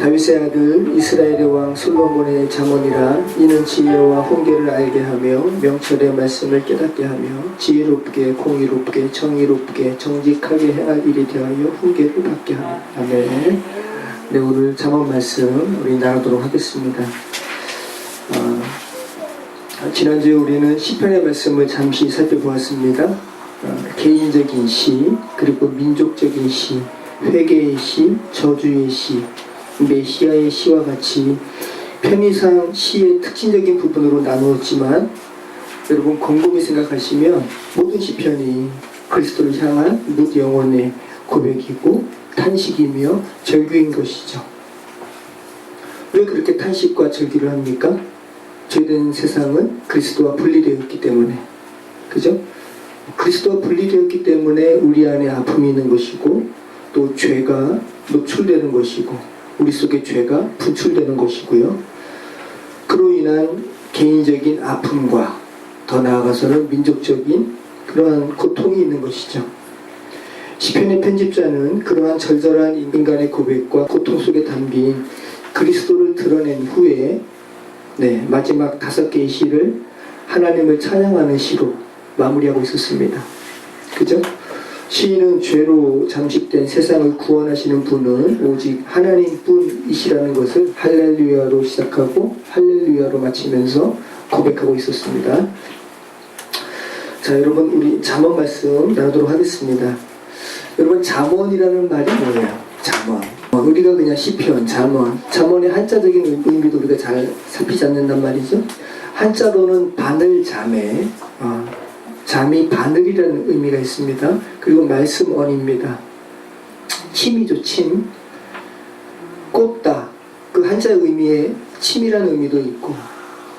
다윗의 아들 이스라엘의 왕 솔로몬의 잠언이라. 이는 지혜와 훈계를 알게 하며 명철의 말씀을 깨닫게 하며 지혜롭게 공의롭게 정의롭게 정직하게 행할 일에 대하여 훈계를 받게 하며. 아멘. 네, 오늘 잠언 말씀 우리 나누도록 하겠습니다. 지난주에 우리는 시편의 말씀을 잠시 살펴보았습니다. 개인적인 시, 그리고 민족적인 시, 회개의 시, 저주의 시, 메시아의 시와 같이 편의상 시의 특징적인 부분으로 나누었지만, 여러분 곰곰이 생각하시면 모든 시편이 그리스도를 향한 묻 영혼의 고백이고 탄식이며 절규인 것이죠. 왜 그렇게 탄식과 절규를 합니까? 죄된 세상은 그리스도와 분리되었기 때문에. 그죠? 그리스도와 분리되었기 때문에 우리 안에 아픔이 있는 것이고, 또 죄가 노출되는 것이고, 우리 속에 죄가 분출되는 것이고요. 그로 인한 개인적인 아픔과 더 나아가서는 민족적인 그러한 고통이 있는 것이죠. 시편의 편집자는 그러한 절절한 인간의 고백과 고통 속에 담긴 그리스도를 드러낸 후에 마지막 5개의 시를 하나님을 찬양하는 시로 마무리하고 있었습니다. 그죠? 시인은 죄로 잠식된 세상을 구원하시는 분은 오직 하나님뿐이시라는 것을 할렐루야로 시작하고 할렐루야로 마치면서 고백하고 있었습니다. 자, 여러분 우리 잠언 말씀 나누도록 하겠습니다. 여러분 잠언이라는 말이 뭐예요? 잠언. 우리가 그냥 시편, 잠언의 한자적인 의미도 우리가 잘 살피지 않는단 말이죠. 한자로는 바늘잠에 잠이 바늘이라는 의미가 있습니다. 그리고 말씀언입니다. 침이죠, 침. 꽂다. 그 한자의 의미에 침이라는 의미도 있고,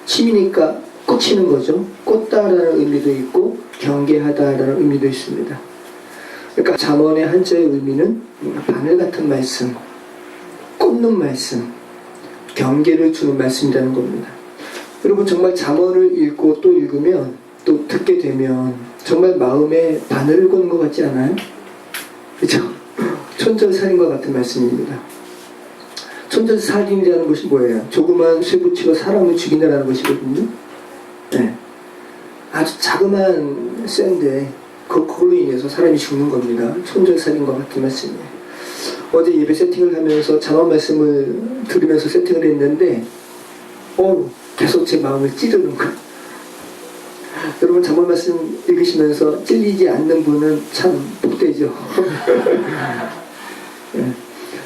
침이니까 꽂히는 거죠. 꽂다라는 의미도 있고, 경계하다라는 의미도 있습니다. 그러니까 잠언의 한자의 의미는 바늘 같은 말씀, 꽂는 말씀, 경계를 주는 말씀이라는 겁니다. 여러분 정말 잠언을 읽고 또 읽으면, 또 듣게 되면 정말 마음에 바늘을 거는 것 같지 않아요? 그렇죠? 촌철살인과 같은 말씀입니다. 촌철살인이라는 것이 뭐예요? 조그만 쇠붙이로 사람을 죽인다는 것이거든요. 네. 아주 자그마한 쇠인데 그걸로 인해서 사람이 죽는 겁니다. 촌철살인과 같은 말씀이에요. 어제 예배 세팅을 하면서 잠언 말씀을 들으면서 세팅을 했는데 계속 제 마음을 찌르는 거예요. 여러분 잠언 말씀 읽으시면서 찔리지 않는 분은 참 복되죠. 네.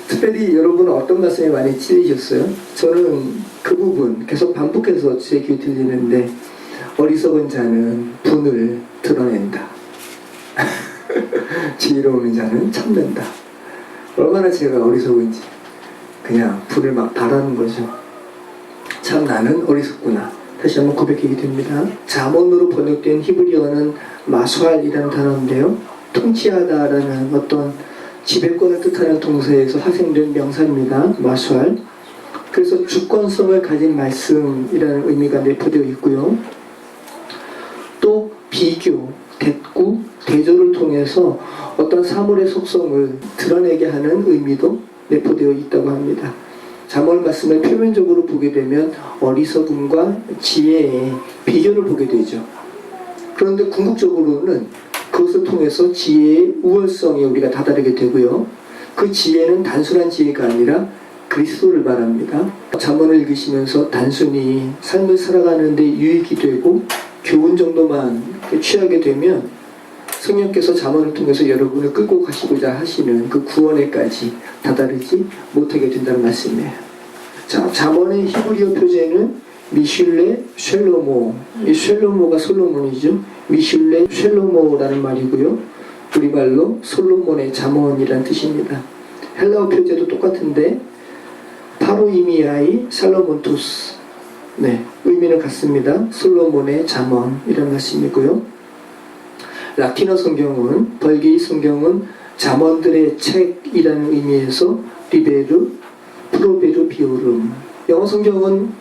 특별히 여러분은 어떤 말씀에 많이 찔리셨어요? 저는 그 부분 계속 반복해서 제 귀에 들리는데, 어리석은 자는 분을 드러낸다. 지혜로운 자는 참는다. 얼마나 제가 어리석은지 그냥 분을 막 바라는 거죠. 참 나는 어리석구나. 다시 한번 고백하게 됩니다. 잠언으로 번역된 히브리어는 마수알이라는 단어인데요, 통치하다라는 어떤 지배권을 뜻하는 동사에서派생된 명사입니다. 마수알. 그래서 주권성을 가진 말씀이라는 의미가 내포되어 있고요. 또 비교, 대꾸, 대조를 통해서 어떤 사물의 속성을 드러내게 하는 의미도 내포되어 있다고 합니다. 잠언 말씀을 표면적으로 보게 되면 어리석음과 지혜의 비교를 보게 되죠. 그런데 궁극적으로는 그것을 통해서 지혜의 우월성에 우리가 다다르게 되고요. 그 지혜는 단순한 지혜가 아니라 그리스도를 말합니다. 잠언을 읽으시면서 단순히 삶을 살아가는 데 유익이 되고 교훈 정도만 취하게 되면 성령께서 잠언을 통해서 여러분을 끌고 가시고자 하시는 그 구원에까지 다다르지 못하게 된다는 말씀이에요. 자, 잠언의 히브리어 표제는 미슐레 쉘로모. 이 쉘로모가 솔로몬이죠. 미슐레 쉘로모라는 말이고요. 우리말로 솔로몬의 잠언이라는 뜻입니다. 헬라어 표제도 똑같은데 파로이미아이 살로몬투스. 의미는 같습니다. 솔로몬의 잠언이라는 말씀이고요. 라틴어 성경은, 벌게이 성경은 잠언들의 책이라는 의미에서 리베르, 프로베르 비오름. 영어 성경은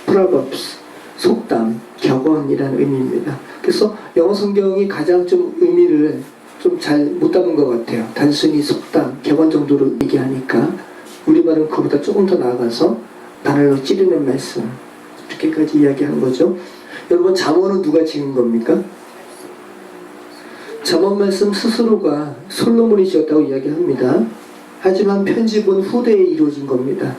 프로버브스, 속담, 격언이라는 의미입니다. 그래서 영어 성경이 가장 좀 의미를 좀 잘 못 담은 것 같아요. 단순히 속담, 격언 정도로 얘기하니까. 우리 말은 그보다 조금 더 나아가서 나를 찌르는 말씀, 이렇게까지 이야기한 거죠. 여러분, 잠언은 누가 지은 겁니까? 잠언 말씀 스스로가 솔로몬이 지었다고 이야기합니다. 하지만 편집은 후대에 이루어진 겁니다.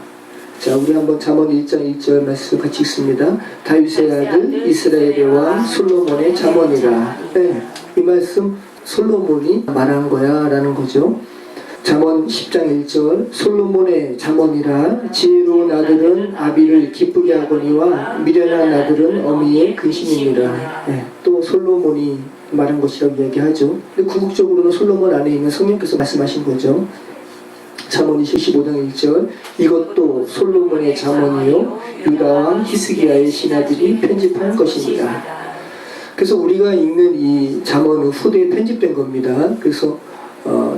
자, 우리 한번 잠언 1장 1절 말씀 같이 읽습니다. 다윗의 아들 이스라엘의 왕 솔로몬의 잠언이라. 네, 이 말씀 솔로몬이 말한 거야 라는 거죠. 잠언 10장 1절 솔로몬의 잠언이라. 지혜로운 아들은 아비를 기쁘게 하거니와 미련한 아들은 어미의 근심이니라. 네, 또 솔로몬이 말한 것이라고 이야기하죠. 근데 궁극적으로는 솔로몬 안에 있는 성령께서 말씀하신 거죠. 잠언 25장 1절 이것도 솔로몬의 잠언이요 유다왕 히스기야의 신하들이 편집한 것입니다. 그래서 우리가 읽는 이 잠언은 후대에 편집된 겁니다. 그래서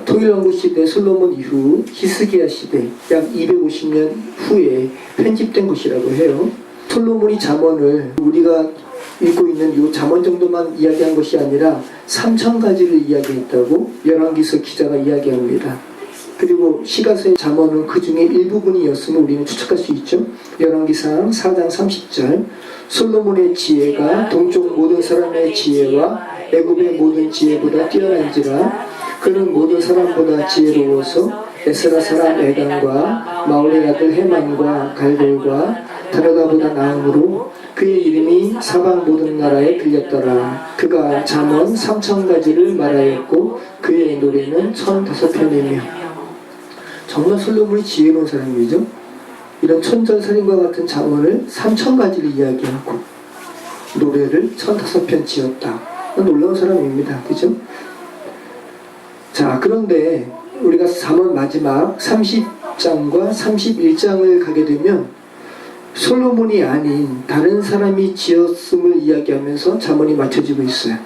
통일왕국 시대 솔로몬 이후 히스기야 시대 약 250년 후에 편집된 것이라고 해요. 솔로몬이 잠언을 우리가 읽고 있는 이 잠언 정도만 이야기한 것이 아니라 3,000가지를 이야기했다고 열왕기서 기자가 이야기합니다. 그리고 시가서의 잠언은 그 중에 일부분이었음을 우리는 추측할 수 있죠. 열왕기상 4장 30절 솔로몬의 지혜가 동쪽 모든 사람의 지혜와 애굽의 모든 지혜보다 뛰어난지라. 그는 모든 사람보다 지혜로워서 에스라 사람 에단과 마올의 아들 헤만과 갈볼과 다르다보다 나음으로 그의 이름이 사방 모든 나라에 들렸더라. 그가 잠언 3,000가지를 말하였고 그의 노래는 1,005편이며. 정말 솔로몬이 지혜로운 사람이죠. 이런 천전살인과 같은 잠언을 3,000가지를 이야기하고 노래를 1,005편 지었다. 놀라운 사람입니다. 그죠? 자, 그런데 우리가 잠언 마지막 30장과 31장을 가게 되면 솔로몬이 아닌 다른 사람이 지었음을 이야기하면서 잠언이 맞춰지고 있어요.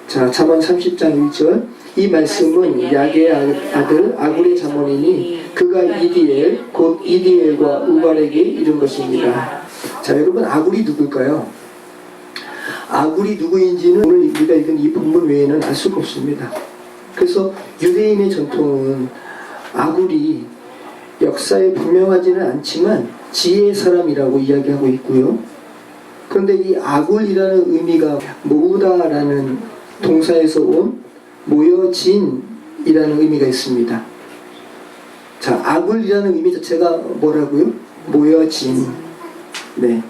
자, 잠언 30장 1절 이 말씀은 야게의 아들 아굴의 잠언이니 그가 이디엘 곧 이디엘과 우발에게 이른 것입니다. 자, 여러분, 아굴이 누굴까요? 아굴이 누구인지는 오늘 우리가 읽은 이 본문 외에는 알 수가 없습니다. 그래서 유대인의 전통은 아굴이 역사에 분명하지는 않지만 지혜의 사람이라고 이야기하고 있고요. 그런데 이 아굴이라는 의미가 모으다라는 동사에서 온 모여진이라는 의미가 있습니다. 자, 아굴이라는 의미 자체가 뭐라고요? 모여진. 네.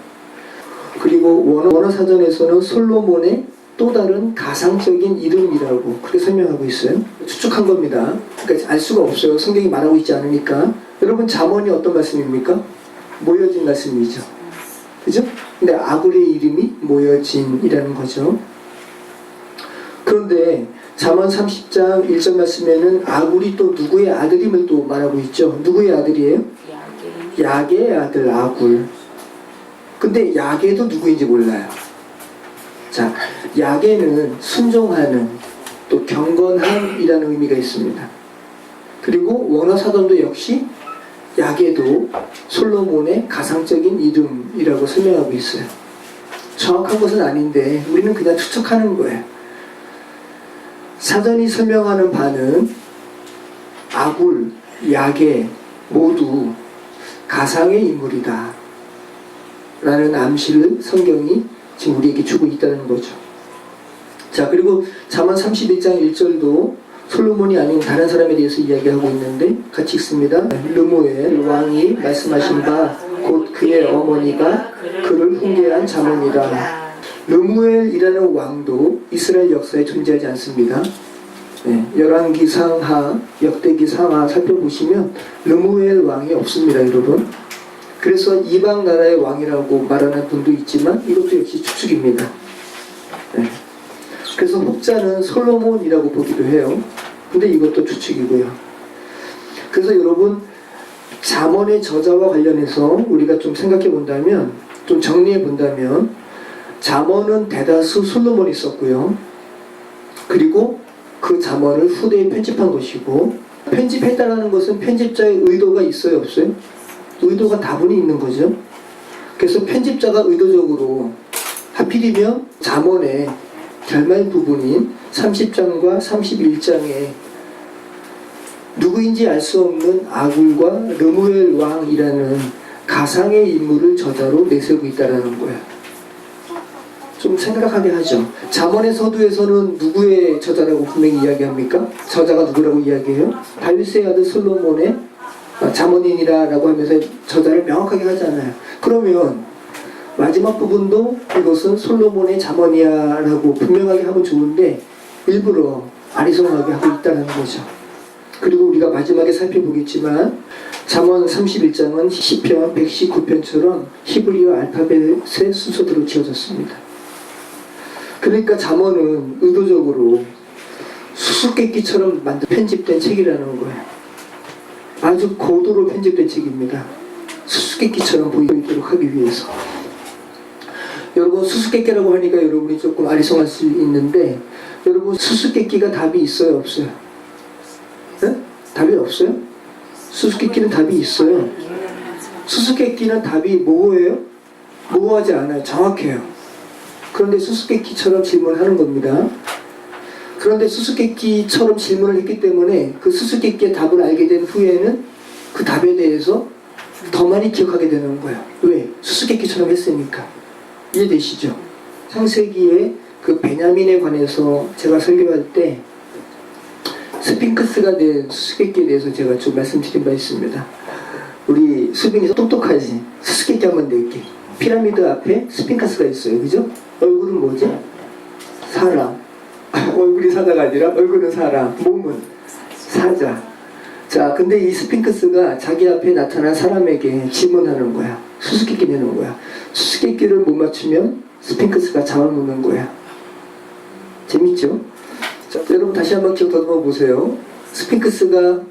그리고 원어 사전에서는 솔로몬의 또 다른 가상적인 이름이라고 그렇게 설명하고 있어요. 추측한 겁니다. 그러니까 알 수가 없어요. 성경이 말하고 있지 않으니까. 여러분, 잠언이 어떤 말씀입니까? 모여진 말씀이죠. 그죠? 근데 아굴의 이름이 모여진이라는 거죠. 그런데 잠언 30장 1절 말씀에는 아굴이 또 누구의 아들임을 또 말하고 있죠. 누구의 아들이에요? 야게의 아들 아굴. 근데 야게도 누구인지 몰라요. 자, 야게는 순종하는, 또 경건함이라는 의미가 있습니다. 그리고 원어 사전도 역시 야게도 솔로몬의 가상적인 이름이라고 설명하고 있어요. 정확한 것은 아닌데 우리는 그냥 추측하는 거예요. 사전이 설명하는 바는 아굴, 야게 모두 가상의 인물이다 라는 암시를 성경이 지금 우리에게 주고 있다는 거죠. 자, 그리고 잠언 31장 1절도 솔로몬이 아닌 다른 사람에 대해서 이야기하고 있는데 같이 읽습니다. 르무엘 왕이 말씀하신 바 곧 그의 어머니가 그를 훈계한 잠언이라. 르무엘이라는 왕도 이스라엘 역사에 존재하지 않습니다. 네, 열왕기 상하, 역대기 상하 살펴보시면 르무엘 왕이 없습니다, 여러분. 그래서 이방 나라의 왕이라고 말하는 분도 있지만 이것도 역시 추측입니다. 네. 그래서 혹자는 솔로몬이라고 보기도 해요. 근데 이것도 추측이고요. 그래서 여러분, 잠언의 저자와 관련해서 우리가 좀 생각해 본다면, 좀 정리해 본다면, 잠언은 대다수 솔로몬이 썼고요. 그리고 그 잠언을 후대에 편집한 것이고, 편집했다는 것은 편집자의 의도가 있어요, 없어요? 의도가 다분히 있는 거죠. 그래서 편집자가 의도적으로 하필이면 잠언의 결말 부분인 30장과 31장에 누구인지 알 수 없는 아굴과 르무엘 왕이라는 가상의 인물을 저자로 내세우고 있다는 거예요. 좀 생각하게 하죠. 잠언의 서두에서는 누구의 저자라고 분명히 이야기합니까? 저자가 누구라고 이야기해요? 다윗의 아들 솔로몬의 잠언인이라고 하면서 저자를 명확하게 하잖아요. 그러면 마지막 부분도 이것은 솔로몬의 잠언이야라고 분명하게 하면 좋은데 일부러 아리송하게 하고 있다는 거죠. 그리고 우리가 마지막에 살펴보겠지만 잠언 31장은 시편 119편처럼 히브리어 알파벳의 순서대로 지어졌습니다. 그러니까 잠언은 의도적으로 수수께끼처럼 편집된 책이라는 거예요. 아주 고도로 편집된 책입니다. 수수께끼처럼 보이도록 하기 위해서. 여러분 수수께끼라고 하니까 여러분이 조금 아리송할 수 있는데 여러분 수수께끼가 답이 있어요 없어요? 네? 답이 없어요? 수수께끼는 답이 있어요. 수수께끼는 답이 모호해요? 모호하지 않아요. 정확해요. 그런데 수수께끼처럼 질문하는 겁니다. 그런데 수수께끼처럼 질문을 했기 때문에 그 수수께끼의 답을 알게 된 후에는 그 답에 대해서 더 많이 기억하게 되는 거예요. 왜? 수수께끼처럼 했으니까. 이해되시죠? 창세기에 그 베냐민에 관해서 제가 설교할 때 스핑크스가 된 수수께끼에 대해서 제가 좀 말씀드린 바 있습니다. 우리 수빈이 똑똑하지? 수수께끼 한번 낼게. 피라미드 앞에 스핑크스가 있어요. 그죠? 얼굴은 뭐지? 사람. 얼굴이 사자가 아니라 얼굴은 사람. 몸은 사자. 자, 근데 이 스핑크스가 자기 앞에 나타난 사람에게 질문하는 거야. 수수께끼 내는 거야. 수수께끼를 못 맞추면 스핑크스가 잡아먹는 거야. 재밌죠? 자, 여러분 다시 한번 기억 더듬어 보세요. 스핑크스가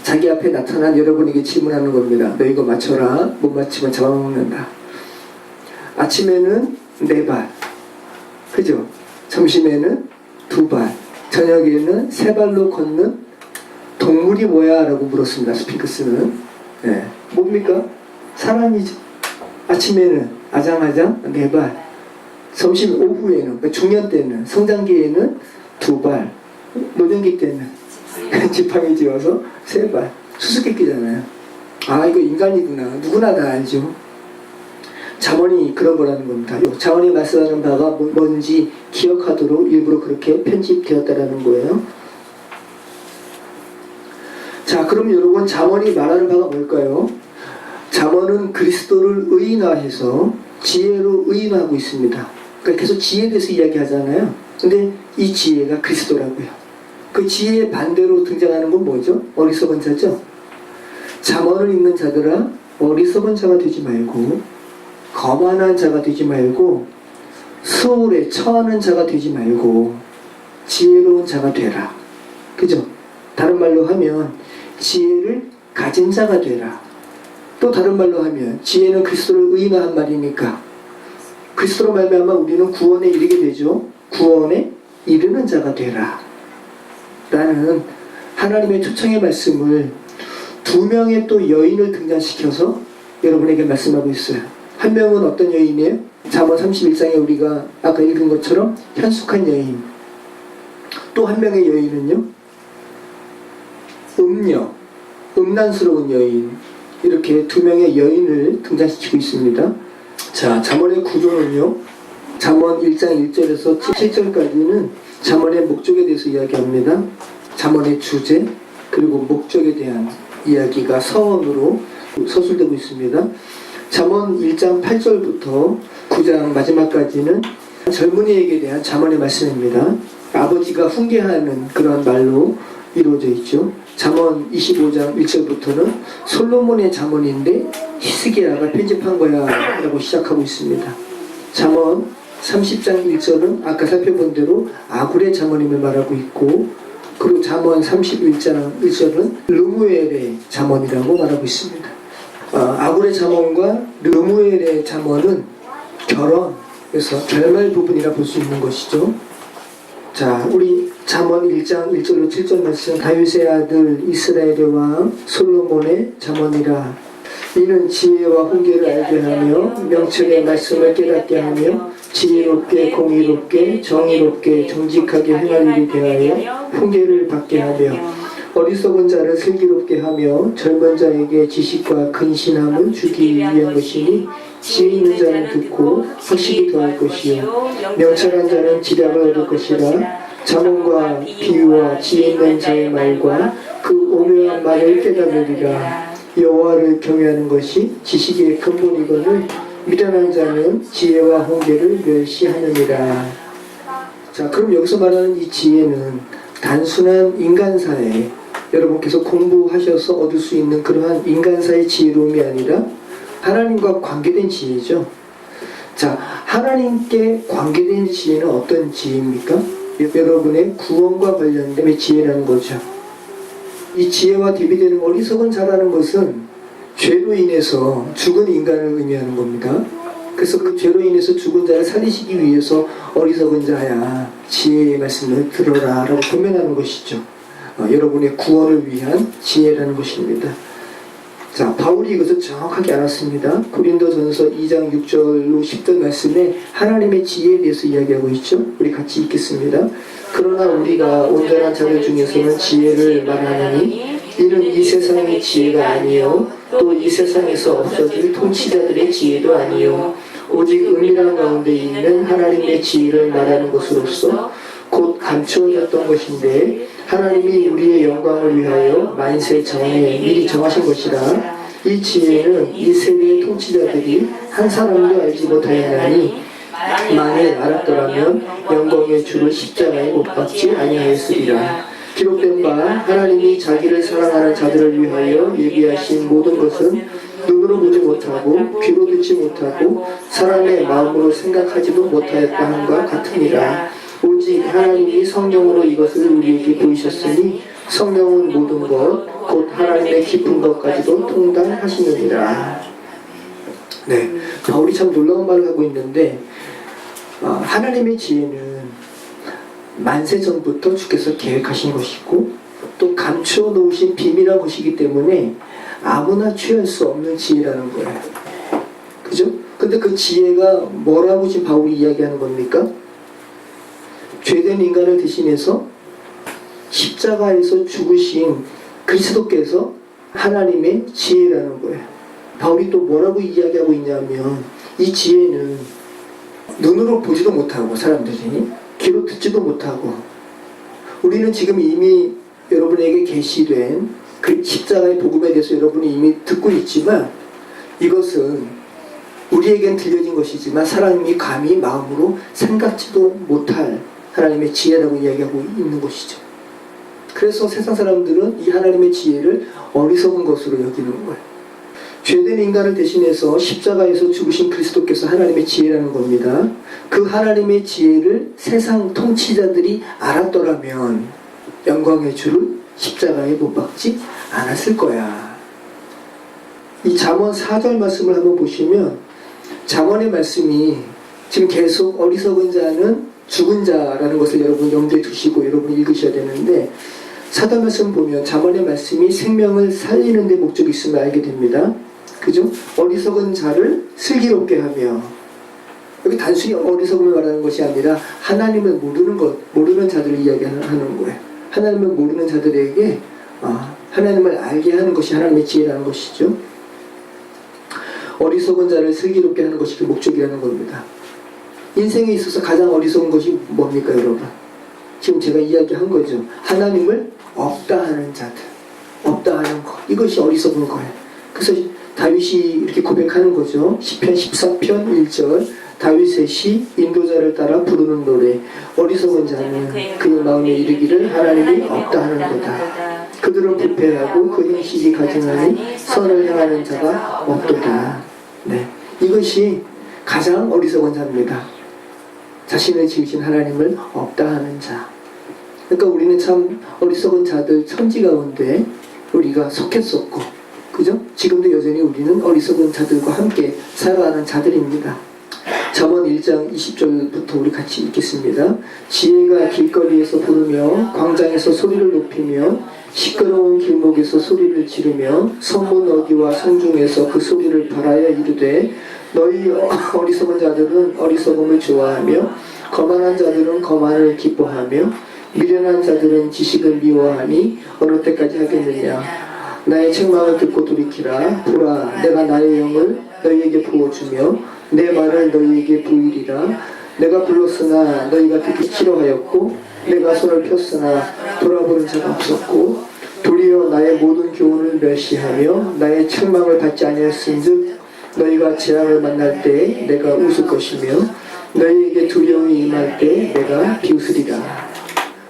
자기 앞에 나타난 여러분에게 질문하는 겁니다. 너 이거 맞춰라. 못 맞추면 잡아먹는다. 아침에는 4발. 그죠? 점심에는 2발. 저녁에는 3발로 걷는 동물이 뭐야? 라고 물었습니다. 스핑크스는. 네. 뭡니까? 사람이죠. 아침에는 아장아장 4발. 점심 오후에는, 그러니까 중년 때는, 성장기에는 2발. 노년기 때는 지팡이 쥐어서 3발. 수수께끼잖아요. 아, 이거 인간이구나. 누구나 다 알죠. 잠언이 그런 거라는 겁니다. 잠언이 말씀하는 바가 뭔지 기억하도록 일부러 그렇게 편집되었다라는 거예요. 자, 그럼 여러분 잠언이 말하는 바가 뭘까요? 잠언은 그리스도를 의인화해서 지혜로 의인화하고 있습니다. 그러니까 계속 지혜에 대해서 이야기하잖아요. 근데 이 지혜가 그리스도라고요. 그 지혜의 반대로 등장하는 건 뭐죠? 어리석은 자죠. 잠언을 읽는 자들아 어리석은 자가 되지 말고 거만한 자가 되지 말고 수월에 처하는 자가 되지 말고 지혜로운 자가 되라. 그죠? 다른 말로 하면 지혜를 가진 자가 되라. 또 다른 말로 하면 지혜는 그리스도를 의인화한 말이니까 그리스도로 말미암아 우리는 구원에 이르게 되죠. 구원에 이르는 자가 되라. 라는 하나님의 초청의 말씀을 2명의 또 여인을 등장시켜서 여러분에게 말씀하고 있어요. 한 명은 어떤 여인이에요? 잠언 31장에 우리가 아까 읽은 것처럼 현숙한 여인. 또 한 명의 여인은요? 음란스러운 여인. 이렇게 2명의 여인을 등장시키고 있습니다. 자, 잠언의 구조는요. 잠언 1장 1절에서 7절까지는 잠언의 목적에 대해서 이야기합니다. 잠언의 주제 그리고 목적에 대한 이야기가 서원으로 서술되고 있습니다. 잠언 1장 8절부터 9장 마지막까지는 젊은이에게 대한 잠언의 말씀입니다. 아버지가 훈계하는 그런 말로 이루어져 있죠. 잠언 25장 1절부터는 솔로몬의 잠언인데 히스기야가 편집한 거야 라고 시작하고 있습니다. 잠언 30장 1절은 아까 살펴본 대로 아굴의 잠언임을 말하고 있고, 그리고 잠언 31장 1절은 르무엘의 잠언이라고 말하고 있습니다. 아굴의 잠언과 르무엘의 잠언은 결혼에서 결말 부분이라 볼 수 있는 것이죠. 자, 우리 잠언 1장 1절로 7절 말씀. 다윗의 아들 이스라엘의 왕 솔로몬의 잠언이라. 이는 지혜와 훈계를 알게 하며 명철의 말씀을 깨닫게 하며 지혜롭게 공의롭게 정의롭게 정직하게 행할 일이 대하여 훈계를 받게 하며 어리석은 자를 슬기롭게 하며 젊은 자에게 지식과 근신함을 주기 위한 것이니 지혜 있는 자는 듣고 확실히 더할 것이요 명철한 자는 지략을 얻을 것이라. 잠언과 비유와 지혜 있는 자의 말과 그 오묘한 말을 깨달으리라. 여호와를 경외하는 것이 지식의 근본이거늘 미련한 자는 지혜와 훈계를 멸시하느니라. 자, 그럼 여기서 말하는 이 지혜는 단순한 인간사에 여러분께서 공부하셔서 얻을 수 있는 그러한 인간사의 지혜로움이 아니라 하나님과 관계된 지혜죠. 자, 하나님께 관계된 지혜는 어떤 지혜입니까? 여러분의 구원과 관련된 지혜라는 거죠. 이 지혜와 대비되는 어리석은 자라는 것은 죄로 인해서 죽은 인간을 의미하는 겁니다. 그래서 그 죄로 인해서 죽은 자를 살리시기 위해서 어리석은 자야 지혜의 말씀을 들어라 라고 권면하는 것이죠. 여러분의 구원을 위한 지혜라는 것입니다. 자, 바울이 이것을 정확하게 알았습니다. 고린도전서 2장 6절로 10절 말씀에 하나님의 지혜에 대해서 이야기하고 있죠. 우리 같이 읽겠습니다. 그러나 우리가 온전한 자들 중에서는 지혜를 말하느니 이는 이 세상의 지혜가 아니요 또 이 세상에서 없어질 통치자들의 지혜도 아니요 오직 은밀한 가운데 있는 하나님의 지혜를 말하는 것으로서 곧 감추어졌던 것인데 하나님이 우리의 영광을 위하여 만세 전에 미리 정하신 것이라. 이 지혜는 이 세대의 통치자들이 한 사람도 알지 못하였나니 만일 알았더라면 영광의 주를 십자가에 못 박지 아니하였으리라. 기록된 바 하나님이 자기를 사랑하는 자들을 위하여 예비하신 모든 것은 눈으로 보지 못하고 귀로 듣지 못하고 사람의 마음으로 생각하지도 못하였다 함과 같으니라. 오직 하나님이 성령으로 이것을 우리에게 보이셨으니 성령은 모든 것 곧 하나님의 깊은 것까지도 통달하시느니라. 네, 바울이 참 놀라운 말을 하고 있는데 하나님의 지혜는 만세 전부터 주께서 계획하신 것이고 또 감추어 놓으신 비밀한 것이기 때문에 아무나 취할 수 없는 지혜라는 거예요. 그죠? 근데 그 지혜가 뭐라고 지금 바울이 이야기하는 겁니까? 죄된 인간을 대신해서 십자가에서 죽으신 그리스도께서 하나님의 지혜라는 거예요. 바울이 또 뭐라고 이야기하고 있냐면 이 지혜는 눈으로 보지도 못하고 사람들이 귀로 듣지도 못하고 우리는 지금 이미 여러분에게 계시된 그 십자가의 복음에 대해서 여러분이 이미 듣고 있지만 이것은 우리에겐 들려진 것이지만 사람이 감히 마음으로 생각지도 못할 하나님의 지혜라고 이야기하고 있는 것이죠. 그래서 세상 사람들은 이 하나님의 지혜를 어리석은 것으로 여기는 거예요. 죄된 인간을 대신해서 십자가에서 죽으신 그리스도께서 하나님의 지혜라는 겁니다. 그 하나님의 지혜를 세상 통치자들이 알았더라면 영광의 주를 십자가에 못 박지 않았을 거야. 이 잠언 4절 말씀을 한번 보시면 잠언의 말씀이 지금 계속 어리석은 자는 죽은 자라는 것을 여러분 염두에 두시고 여러분이 읽으셔야 되는데 4절 말씀 보면 잠언의 말씀이 생명을 살리는 데 목적이 있음을 알게 됩니다. 그죠? 어리석은 자를 슬기롭게 하며 여기 단순히 어리석음을 말하는 것이 아니라 하나님을 모르는 자들을 이야기하는 거예요. 하나님을 모르는 자들에게 하나님을 알게 하는 것이 하나님의 지혜라는 것이죠. 어리석은 자를 슬기롭게 하는 것이 그 목적이라는 겁니다. 인생에 있어서 가장 어리석은 것이 뭡니까 여러분? 지금 제가 이야기한 거죠. 하나님을 없다 하는 자들, 없다 하는 것, 이것이 어리석은 거예요. 그래서 다윗이 이렇게 고백하는 거죠. 시편 14편 1절 다윗의 시 인도자를 따라 부르는 노래 어리석은 자는 그의 마음에 이르기를 하나님이 없다 하는 거다. 그들은 부패하고 그 행실이 가증하니 선을 행하는 자가 없도다. 네, 이것이 가장 어리석은 자입니다. 자신을 지으신 하나님을 없다 하는 자. 그러니까 우리는 참 어리석은 자들 천지 가운데 우리가 속했었고, 그죠? 지금도 여전히 우리는 어리석은 자들과 함께 살아가는 자들입니다. 잠언 1장 20절부터 우리 같이 읽겠습니다. 지혜가 길거리에서 부르며 광장에서 소리를 높이며 시끄러운 길목에서 소리를 지르며 성문 어귀와 성중에서 그 소리를 발하여 이르되 너희 어리석은 자들은 어리석음을 좋아하며 거만한 자들은 거만을 기뻐하며 미련한 자들은 지식을 미워하니 어느 때까지 하겠느냐. 나의 책망을 듣고 돌이키라. 보라, 내가 나의 영을 너희에게 부어주며 내 말을 너희에게 부이리라. 내가 불렀으나 너희가 듣기 싫어하였고 내가 손을 폈으나 돌아보는 자가 없었고 도리어 나의 모든 교훈을 멸시하며 나의 책망을 받지 아니하였은즉 너희가 재앙을 만날 때 내가 웃을 것이며 너희에게 두려움이 임할 때 내가 비웃으리라.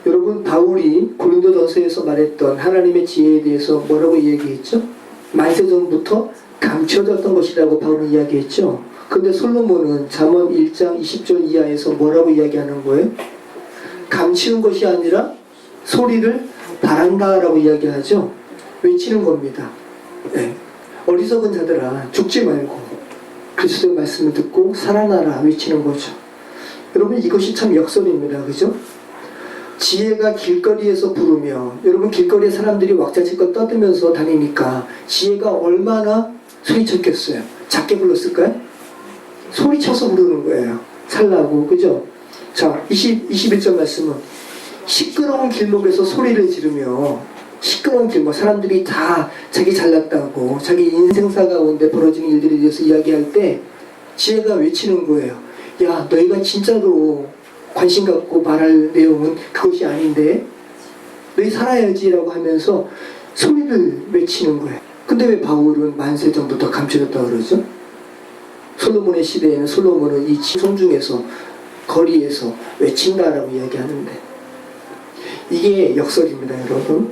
여러분, 바울이 고린도전서에서 말했던 하나님의 지혜에 대해서 뭐라고 이야기했죠? 만세전부터 감춰졌던 것이라고 바울은 이야기했죠. 근데 솔로몬은 잠언 1장 20절 이하에서 뭐라고 이야기하는 거예요? 감추는 것이 아니라 소리를 바란다라고 이야기하죠. 외치는 겁니다. 네. 어리석은 자들아, 죽지 말고 그리스도의 말씀을 듣고 살아나라 외치는 거죠. 여러분, 이것이 참 역설입니다. 그죠? 지혜가 길거리에서 부르며, 여러분 길거리에 사람들이 왁자지껄 떠들면서 다니니까 지혜가 얼마나 소리쳤겠어요? 작게 불렀을까요? 소리쳐서 부르는 거예요. 살라고. 그죠? 자, 21절 말씀은 시끄러운 길목에서 소리를 지르며, 시끄러운 길목, 사람들이 다 자기 잘났다고 자기 인생사 가운데 벌어지는 일들에 대해서 이야기할 때 지혜가 외치는 거예요. 야, 너희가 진짜로 관심 갖고 말할 내용은 그것이 아닌데 너희 살아야지 라고 하면서 소리를 외치는 거예요. 근데 왜 바울은 만세전부터 감춰졌다고 그러죠? 솔로몬의 시대에는 솔로몬은 이 성중에서 거리에서 외친다라고 이야기하는데, 이게 역설입니다. 여러분,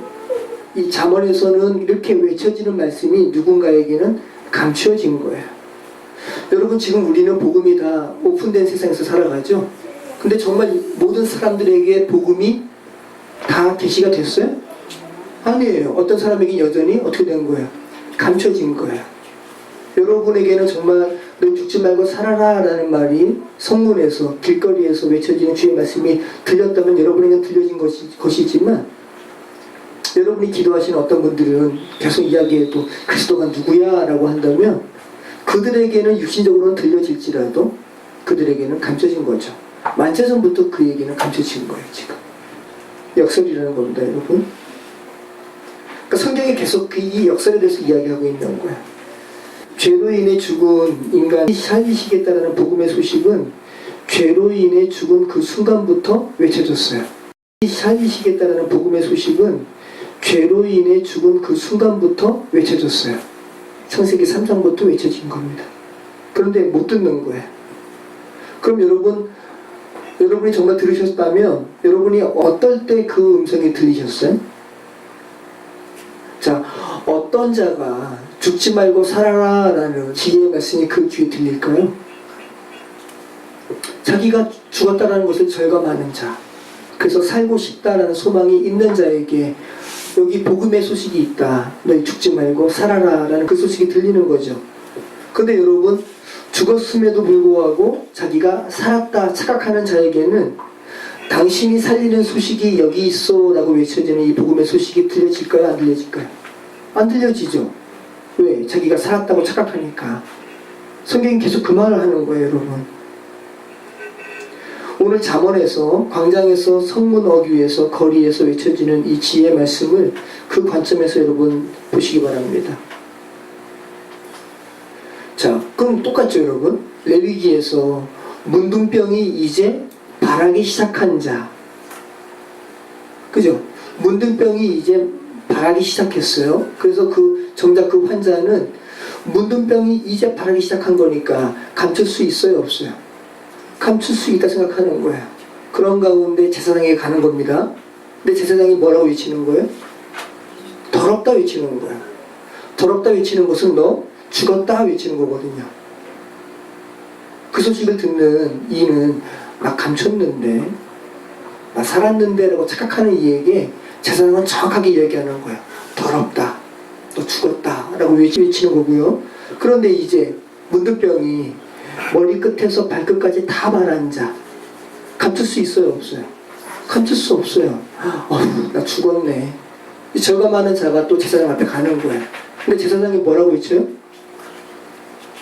이 잠언에서는 이렇게 외쳐지는 말씀이 누군가에게는 감추어진 거예요. 여러분, 지금 우리는 복음이 다 오픈된 세상에서 살아가죠. 근데 정말 모든 사람들에게 복음이 다 계시가 됐어요? 아니에요. 어떤 사람에게 여전히 어떻게 된 거예요? 감춰진 거예요. 여러분에게는 정말 너 죽지 말고 살아라 라는 말이 성문에서 길거리에서 외쳐지는 주의 말씀이 들렸다면 여러분에게는 들려진 것이지만, 여러분이 기도하시는 어떤 분들은 계속 이야기해도 그리스도가 누구야 라고 한다면 그들에게는 육신적으로는 들려질지라도 그들에게는 감춰진 거죠. 만세전부터 그 얘기는 감춰진 거예요. 지금 역설이라는 겁니다. 여러분, 그러니까 성경이 계속 이 역설에 대해서 이야기하고 있는 거예요. 죄로 인해 죽은 인간이 살리시겠다는 복음의 소식은 죄로 인해 죽은 그 순간부터 외쳐졌어요. 살리시겠다는 복음의 소식은 죄로 인해 죽은 그 순간부터 외쳐졌어요. 창세기 3장부터 외쳐진 겁니다. 그런데 못 듣는 거예요. 그럼 여러분이 정말 들으셨다면 여러분이 어떨 때 그 음성이 들리셨어요? 자, 어떤 자가 죽지 말고 살아라 라는 지혜의 말씀이 그 귀에 들릴까요? 자기가 죽었다라는 것을 절감하는 자, 그래서 살고 싶다라는 소망이 있는 자에게 여기 복음의 소식이 있다, 너희 죽지 말고 살아라 라는 그 소식이 들리는 거죠. 근데 여러분, 죽었음에도 불구하고 자기가 살았다 착각하는 자에게는 당신이 살리는 소식이 여기 있어 라고 외쳐지는 이 복음의 소식이 들려질까요? 안 들려질까요? 안 들려지죠. 왜? 자기가 살았다고 착각하니까. 성경이 계속 그 말을 하는 거예요. 여러분, 오늘 잠언에서, 광장에서, 성문 어귀에서, 거리에서 외쳐지는 이 지혜의 말씀을 그 관점에서 여러분 보시기 바랍니다. 자, 그럼 똑같죠. 여러분, 레위기에서 문둥병이 이제 발하기 시작한 자, 그죠? 문둥병이 이제 발하기 시작했어요. 그래서 정작 그 환자는 문둥병이 이제 발하기 시작한 거니까 감출 수 있어요, 없어요? 감출 수 있다 생각하는 거예요. 그런 가운데 제사장에게 가는 겁니다. 근데 제사장이 뭐라고 외치는 거예요? 더럽다 외치는 거예요. 더럽다 외치는 것은 너 죽었다 외치는 거거든요. 그 소식을 듣는 이는 나 감췄는데, 나 살았는데 라고 착각하는 이에게 제사장은 정확하게 이야기하는 거예요. 더럽다, 너 죽었다 라고 외치는 거고요. 그런데 이제 문둥병이 머리끝에서 발끝까지 다 말한 자, 감출 수 있어요, 없어요? 감출 수 없어요. 나 죽었네. 절감하는 자가 또 제사장 앞에 가는 거예요. 근데 제사장이 뭐라고 외쳐요?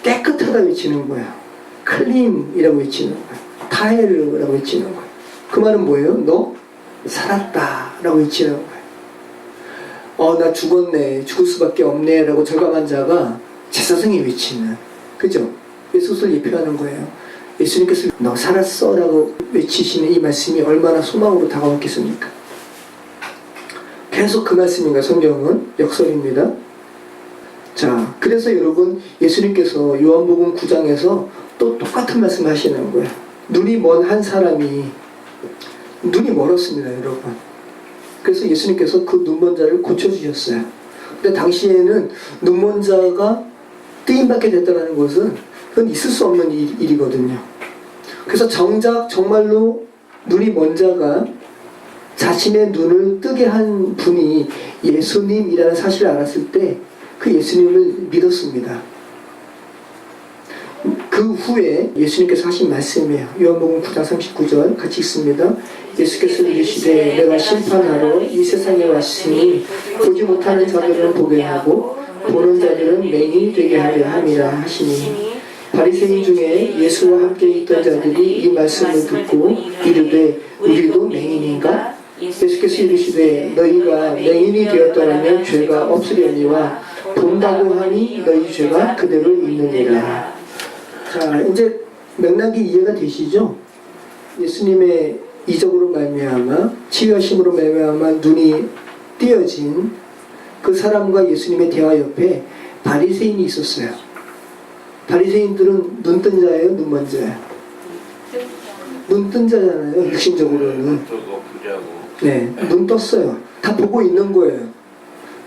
깨끗하다 외치는 거예요. 클린이라고 외치는 거예요. 타헬이라고 외치는 거예요. 그 말은 뭐예요? 너 살았다라고 외치는 거예요. 나 죽었네, 죽을 수밖에 없네 라고 절감한 자가 제사장이 외치는, 그죠? 예수를 예표하는 거예요. 예수님께서 너 살았어 라고 외치시는 이 말씀이 얼마나 소망으로 다가왔겠습니까? 계속 그 말씀인가 성경은 역설입니다. 자, 그래서 여러분 예수님께서 요한복음 9장에서 또 똑같은 말씀 하시는 거예요. 눈이 먼 한 사람이, 눈이 멀었습니다 여러분. 그래서 예수님께서 그 눈먼 자를 고쳐주셨어요. 근데 당시에는 눈먼 자가 뜨임받게 됐다는 것은 그건 있을 수 없는 일이거든요. 그래서 정작 정말로 눈이 먼 자가 자신의 눈을 뜨게 한 분이 예수님이라는 사실을 알았을 때 그 예수님을 믿었습니다. 그 후에 예수님께서 하신 말씀이에요. 요한복음 9장 39절 같이 읽습니다. 예수께서 이르시되 내가 심판하러 이 세상에 왔으니 보지 못하는 자들은 보게 하고 보는 자들은 맹인이 되게 하려 함이라 하시니, 바리새인 중에 예수와 함께 있던 자들이 이 말씀을 듣고 이르되 우리도 맹인인가? 예수께서 이르시되 너희가 맹인이 되었더라면 죄가 없으려니와 본다고 하니 너희 죄가 그대로 있느니라. 자, 이제 맥락이 이해가 되시죠? 예수님의 이적으로 말미암아 치유하심으로 말미암아 눈이 띄어진 그 사람과 예수님의 대화 옆에 바리새인이 있었어요. 바리새인들은 눈 뜬 자예요, 눈 먼 자예요? 눈 뜬 자잖아요, 육신적으로는. 네, 눈 떴어요. 다 보고 있는 거예요.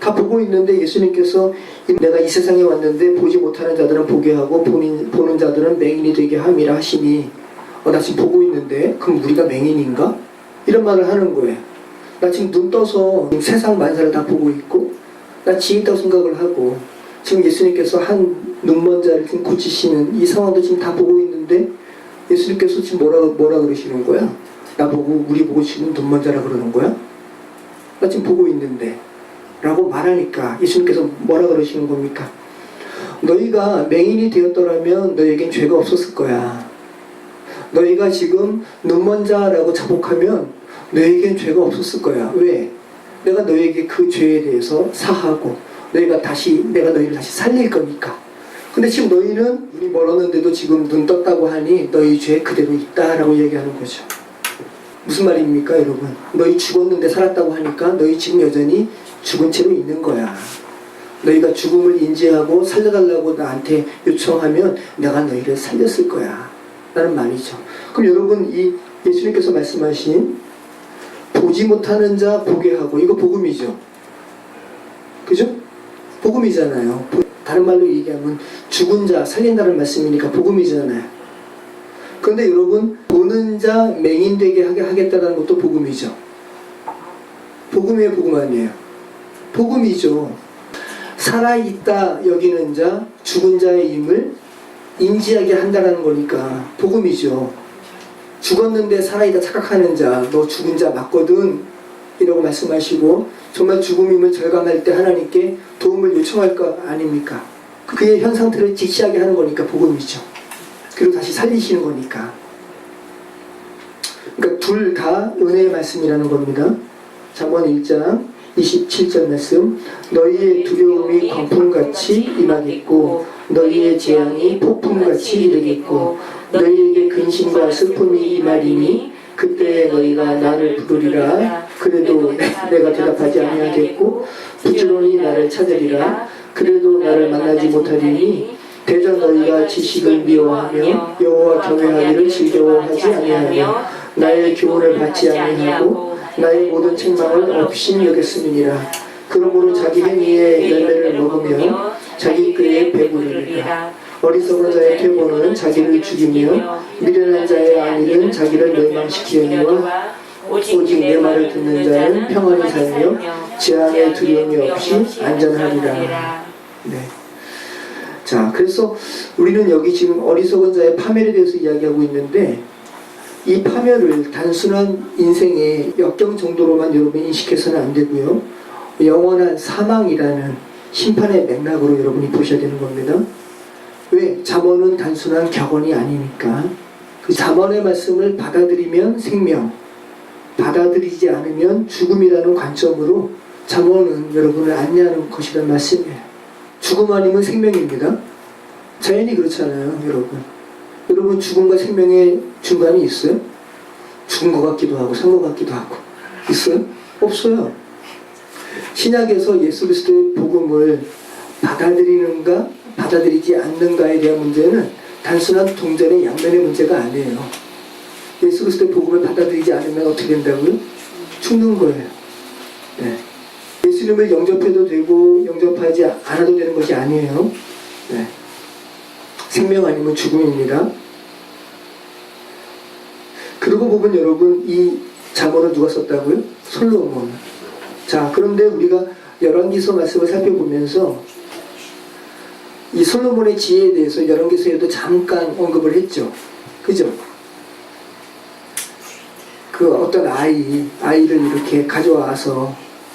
다 보고 있는데 예수님께서 내가 이 세상에 왔는데 보지 못하는 자들은 보게 하고 보는 자들은 맹인이 되게 함이라 하시니, 나 지금 보고 있는데 그럼 우리가 맹인인가? 이런 말을 하는 거예요. 나 지금 눈 떠서 세상 만사를 다 보고 있고 나 지금 있다고 생각을 하고 지금 예수님께서 한 눈먼 자를 지금 고치시는 이 상황도 지금 다 보고 있는데 예수님께서 지금 뭐라 그러시는 거야? 나보고 우리 보고 지금 눈먼 자라 그러는 거야? 나 지금 보고 있는데 라고 말하니까 예수님께서 뭐라 그러시는 겁니까? 너희가 맹인이 되었더라면 너희에겐 죄가 없었을 거야. 너희가 지금 눈먼 자라고 자복하면 너희에겐 죄가 없었을 거야. 왜? 내가 너희에게 그 죄에 대해서 사하고 내가 너희를 다시 살릴 거니까. 근데 지금 너희는 눈이 멀었는데도 지금 눈 떴다고 하니 너희 죄 그대로 있다라고 얘기하는 거죠. 무슨 말입니까 여러분? 너희 죽었는데 살았다고 하니까 너희 지금 여전히 죽은 채로 있는 거야. 너희가 죽음을 인지하고 살려달라고 나한테 요청하면 내가 너희를 살렸을 거야 라는 말이죠. 그럼 여러분 이 예수님께서 말씀하신 보지 못하는 자 보게 하고, 이거 복음이죠. 그죠? 복음이잖아요. 다른 말로 얘기하면 죽은 자 살린다는 말씀이니까 복음이잖아요. 그런데 여러분 보는 자 맹인 되게 하겠다는 것도 복음이죠. 복음이에요, 복음 아니에요? 복음이죠. 살아있다 여기는 자, 죽은 자의 힘을 인지하게 한다는 거니까 복음이죠. 죽었는데 살아있다 착각하는 자, 너 죽은 자 맞거든 이라고 말씀하시고 정말 죽음임을 절감할 때 하나님께 도움을 요청할 거 아닙니까? 그의 현 상태를 직시하게 하는 거니까 복음이죠. 그리고 다시 살리시는 거니까. 그러니까 둘 다 은혜의 말씀이라는 겁니다. 잠언 1장 27절 말씀, 너희의 두려움이 광풍같이 임하겠고 너희의 재앙이 폭풍같이 이르겠고 너희에게 근심과 슬픔이 임하리니 그때 너희가 나를 부르리라. 그래도 내가 대답하지 아니하겠고 부지런히 나를 찾으리라. 그래도 나를 만나지 못하리니 대저 너희가 지식을 미워하며 여호와 경외하기를 즐거워하지 아니하며 나의 교훈을 받지 아니하고 나의 모든 책망을 없이 여겼음이니라. 그러므로 자기 행위의 열매를 먹으며 자기 꾀에 배부르리라. 어리석은 자의 퇴보는 자기를 죽이며 미련한 자의 안일은 자기를 멸망시키려니와 오직 내 말을 듣는 자는 평안히 살며 재앙의 두려움이 없이 안전하리라. 네. 자, 그래서 우리는 여기 지금 어리석은 자의 파멸에 대해서 이야기하고 있는데 이 파멸을 단순한 인생의 역경 정도로만 여러분 인식해서는 안 되고요. 영원한 사망이라는 심판의 맥락으로 여러분이 보셔야 되는 겁니다. 왜? 잠언은 단순한 격언이 아니니까. 그 잠언의 말씀을 받아들이면 생명, 받아들이지 않으면 죽음이라는 관점으로 잠언은 여러분을 안내하는 것이란 말씀이에요. 죽음 아니면 생명입니다. 자연이 그렇잖아요, 여러분. 여러분 죽음과 생명의 중간이 있어요? 죽은 것 같기도 하고 산 것 같기도 하고 있어요? 없어요. 신약에서 예수 그리스도의 복음을 받아들이는가 받아들이지 않는가에 대한 문제는 단순한 동전의 양면의 문제가 아니에요. 예수 그리스도의 복음을 받아들이지 않으면 어떻게 된다고요? 죽는 거예요. 네. 예수님을 영접해도 되고 영접하지 않아도 되는 것이 아니에요. 네. 생명 아니면 죽음입니다. 그러고 보면 여러분 이 잠언을 누가 썼다고요? 솔로몬. 자, 그런데 우리가 열왕기서 말씀을 살펴보면서 이 솔로몬의 지혜에 대해서 열왕기서에도 잠깐 언급을 했죠. 그죠? 그 어떤 아이를 이렇게 가져와서,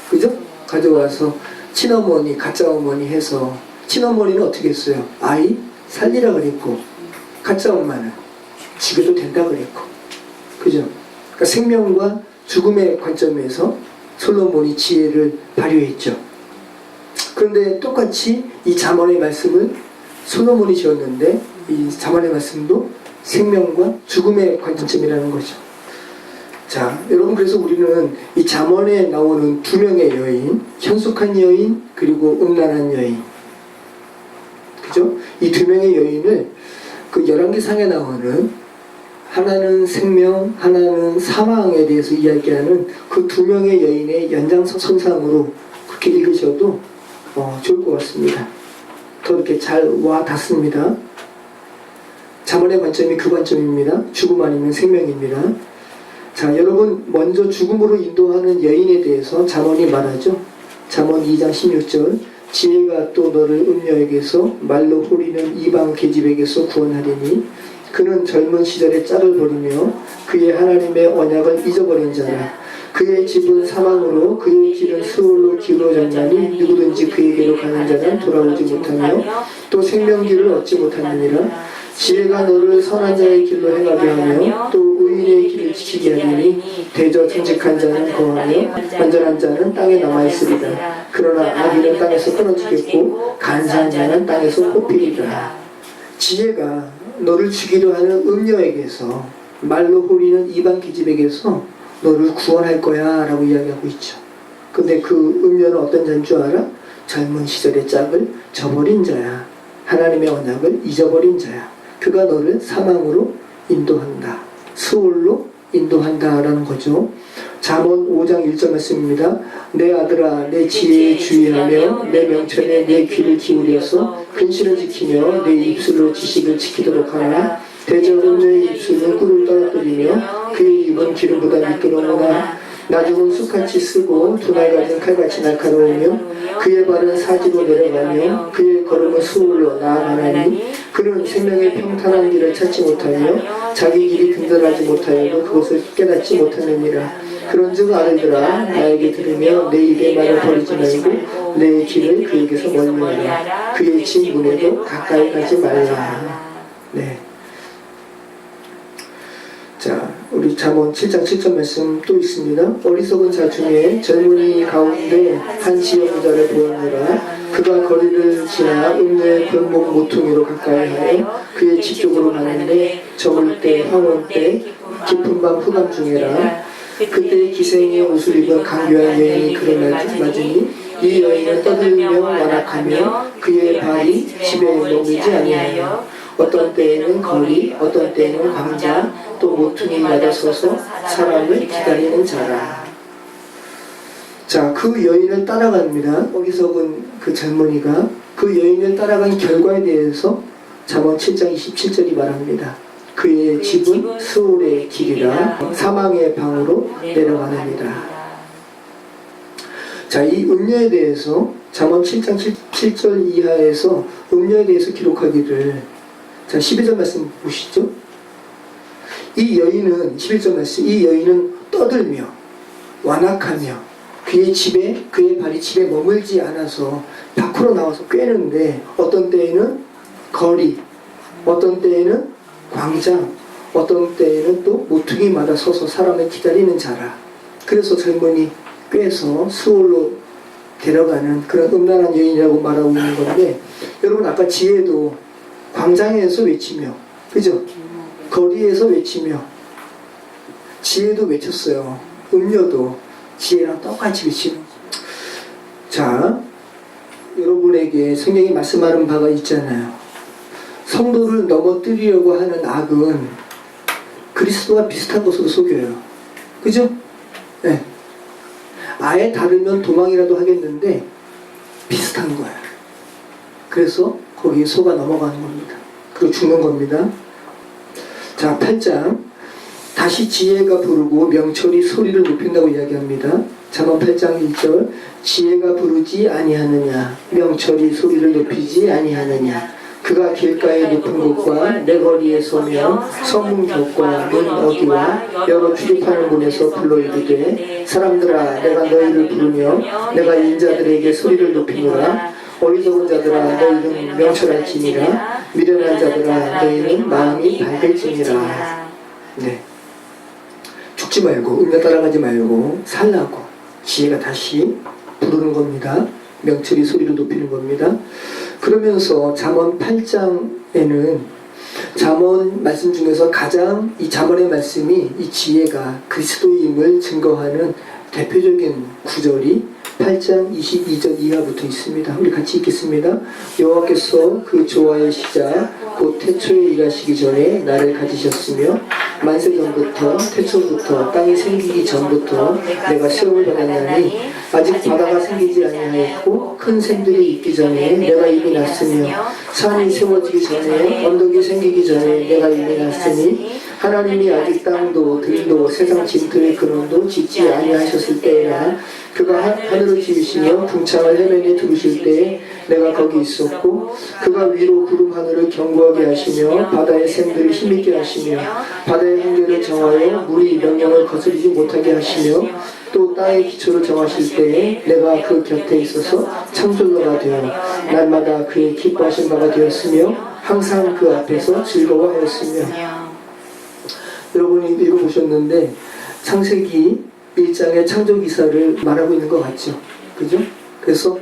그죠? 가져와서 친어머니, 가짜 어머니 해서, 친어머니는 어떻게 했어요? 아이 살리라 그랬고, 가짜 엄마는 죽여도 된다 그랬고, 그죠? 그러니까 생명과 죽음의 관점에서 솔로몬이 지혜를 발휘했죠. 그런데 똑같이 이 잠언의 말씀을 솔로몬이 지었는데 이 잠언의 말씀도 생명과 죽음의 관점이라는 거죠. 자, 여러분, 그래서 우리는 이 잠언에 나오는 두 명의 여인, 현숙한 여인 그리고 음란한 여인, 그죠? 이 두 명의 여인을 그 열왕기상에 나오는 하나는 생명, 하나는 사망에 대해서 이야기하는 그 두 명의 여인의 연장선상으로 그렇게 읽으셔도 좋을 것 같습니다. 더 이렇게 잘 와 닿습니다. 잠언의 관점이 그 관점입니다. 죽음 아니면 생명입니다. 자, 여러분, 먼저 죽음으로 인도하는 여인에 대해서 잠언이 말하죠. 잠언 2장 16절, 지혜가 또 너를 음녀에게서 말로 홀리는 이방 계집에게서 구원하리니 그는 젊은 시절에 짝을 버리며 그의 하나님의 언약을 잊어버린 자라. 그의 집은 사망으로 그의 길은 수월로 기울어졌나니 누구든지 그에게로 가는 자는 돌아오지 못하며 또 생명길을 얻지 못하느니라. 지혜가 너를 선한 자의 길로 행하게 하며 또 의인의 길을 지키게 하리니 대저 정직한 자는 거하며 완전한 자는 땅에 남아있으리라. 그러나 악인은 땅에서 끊어지겠고 간사한 자는 땅에서 뽑히리라. 지혜가 너를 죽이려 하는 음녀에게서, 말로 홀리는 이방 계집에게서 너를 구원할 거야 라고 이야기하고 있죠. 근데 그 음녀는 어떤 자인 줄 알아? 젊은 시절의 짝을 저버린 자야. 하나님의 언약을 잊어버린 자야. 그가 너를 사망으로 인도한다. 수월로 인도한다 라는 거죠. 잠언 5장 1절 말씀입니다. 내 아들아, 내 지혜에 주의하며 내 명철에 내 귀를 기울여서 근실을 지키며 내 입술로 지식을 지키도록 하라. 대저 음녀의 입술은 꿀을 떨어뜨리며 그의 입은 기름보다 미끄러우나 나중은 쑥같이 쓰고 두 날 가진 칼같이 날카로우며 그의 발은 사지로 내려가며 그의 걸음은 수월로 나아가나니 그는 생명의 평탄한 길을 찾지 못하며 자기 길이 든든하지 못하여도 그것을 깨닫지 못하느니라. 그런즉 아들들아, 나에게 들으며 내 입의 말을 버리지 말고 내 길을 그에게서 멀리 하라. 그의 집 문에도 가까이 가지 말라. 네. 자, 우리 잠언 7장 7절 말씀 또 있습니다. 어리석은 자 중에 젊은이 가운데 한 지혜부자를 보았노라. 그가 거리를 지나 음녀의 골목 모퉁이로 가까이 하여 그의 집 쪽으로 가는데 저물 때 황혼 때 깊은 밤 후감 중에라. 그때 기생의 옷을 입은 강교한 여인이 그를 맞으니 이 여인은 떠들며 완악하며 그의 발이 집에 머물지 아니하여 어떤 때에는 거리, 어떤 때에는 광장, 또 모퉁이마다 서서 사람을 기다리는 자라. 자, 그 여인을 따라갑니다. 어리석은 그 젊은이가 그 여인을 따라간 결과에 대해서 잠언 7장 27절이 말합니다. 그의 집은 스올의 길이라 사망의 방으로 내려가느니라. 자, 이 음녀에 대해서 잠언 7장 7절 이하에서 음녀에 대해서 기록하기를, 자, 12절 말씀 보시죠. 이 여인은, 11절 말씀, 이 여인은 떠들며 완악하며 그의 발이 집에 머물지 않아서 밖으로 나와서 꿰는데 어떤 때에는 거리, 어떤 때에는 광장, 어떤 때에는 또 모퉁이마다 서서 사람을 기다리는 자라. 그래서 젊은이 꿰서 수월로 데려가는 그런 음란한 여인이라고 말하고 있는 건데, 여러분 아까 지혜도 광장에서 외치며, 그죠? 거리에서 외치며, 지혜도 외쳤어요. 음료도 지혜랑 똑같이 외치는. 자, 여러분에게 성경이 말씀하는 바가 있잖아요. 성도를 넘어뜨리려고 하는 악은 그리스도와 비슷한 것으로 속여요. 그죠? 네. 아예 다르면 도망이라도 하겠는데 비슷한 거예요. 그래서 거기에 속아 넘어가는 겁니다. 그리고 죽는 겁니다. 자, 8장. 다시 지혜가 부르고 명철이 소리를 높인다고 이야기합니다. 잠언 8장 1절. 지혜가 부르지 아니하느냐, 명철이 소리를 높이지 아니하느냐. 그가 길가의 높은 곳과 내 거리에 서며 성문 곁과 문 어귀와 여러 출입하는 문에서 불러 이르되, 사람들아 내가 너희를 부르며 내가 인자들에게 소리를 높이노라. 어리석은 자들아 너희는 명철할지니라. 미련한 자들아 너희는 마음이 밝을지니라. 네. 죽지 말고 음녀 따라가지 말고 살라고 지혜가 다시 부르는 겁니다. 명철이 소리를 높이는 겁니다. 그러면서 잠언 8장에는 잠언 말씀 중에서 가장 이 잠언의 말씀이 이 지혜가 그리스도임을 증거하는 대표적인 구절이 8장 22절 이하부터 있습니다. 우리 같이 읽겠습니다. 여호와께서 그 조화의 시작 곧 태초에 일하시기 전에 나를 가지셨으며 만세 전부터 태초부터 땅이 생기기 전부터 내가 시험을 받았나니 아직 바다가 생기지 아니하였고 큰 샘들이 있기 전에 내가 이미 났으며 산이 세워지기 전에 언덕이 생기기 전에 내가 이미 났으니 하나님이 아직 땅도 들도 세상 짐들의 근원도 짓지 아니하셨을 때에나 그가 하늘을 지으시며 궁창을 해면에 두르실 때에 내가 거기 있었고 그가 위로 구름 하늘을 견고하게 하시며 바다의 샘들을 힘있게 하시며 바다의 한계를 정하여 물이 명령을 거스르지 못하게 하시며 또 땅의 기초를 정하실 때에 내가 그 곁에 있어서 창조자가 되어 날마다 그의 기뻐하신 바가 되었으며 항상 그 앞에서 즐거워하였으며. 여러분이 읽어보셨는데 창세기 1장의 창조기사를 말하고 있는 것 같죠. 그죠? 그래서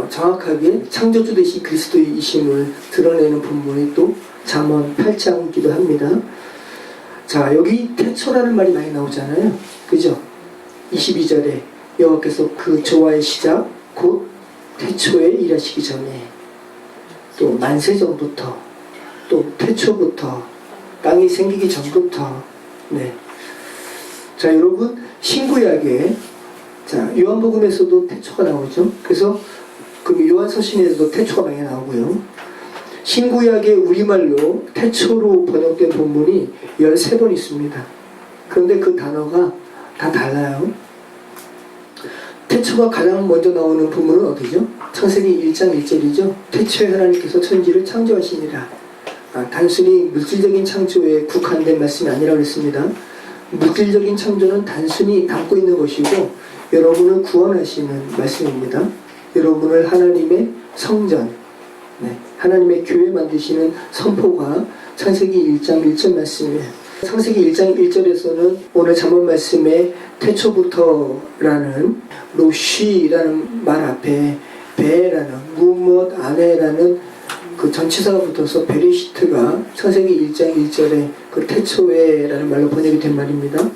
정확하게 창조주 되신 그리스도이심을 드러내는 본문이 또 잠언 8장이기도 합니다. 자, 여기 태초라는 말이 많이 나오잖아요. 그죠? 22절에 여호와께서 그 조화의 시작 곧 태초에 일하시기 전에 또 만세 전부터 또 태초부터 땅이 생기기 전부터. 네. 자, 여러분 신구약에 자 요한복음에서도 태초가 나오죠. 그래서 그 요한서신에서도 태초가 많이 나오고요. 신구약의 우리말로 태초로 번역된 본문이 13번 있습니다. 그런데 그 단어가 다 달라요. 태초가 가장 먼저 나오는 본문은 어디죠? 창세기 1장 1절이죠. 태초에 하나님께서 천지를 창조하시니라. 단순히 물질적인 창조에 국한된 말씀이 아니라고 했습니다. 물질적인 창조는 단순히 담고 있는 것이고 여러분을 구원하시는 말씀입니다. 여러분을 하나님의 성전, 하나님의 교회 만드시는 선포가 창세기 1장 1절 말씀이에요. 창세기 1장 1절에서는 오늘 잠언 말씀에 태초부터라는 로쉬라는 말 앞에 베라는 무엇 안에라는 그 전치사가 붙어서 베리시트가 창세기 1장 1절에 그 태초에라는 말로 번역이 된 말입니다.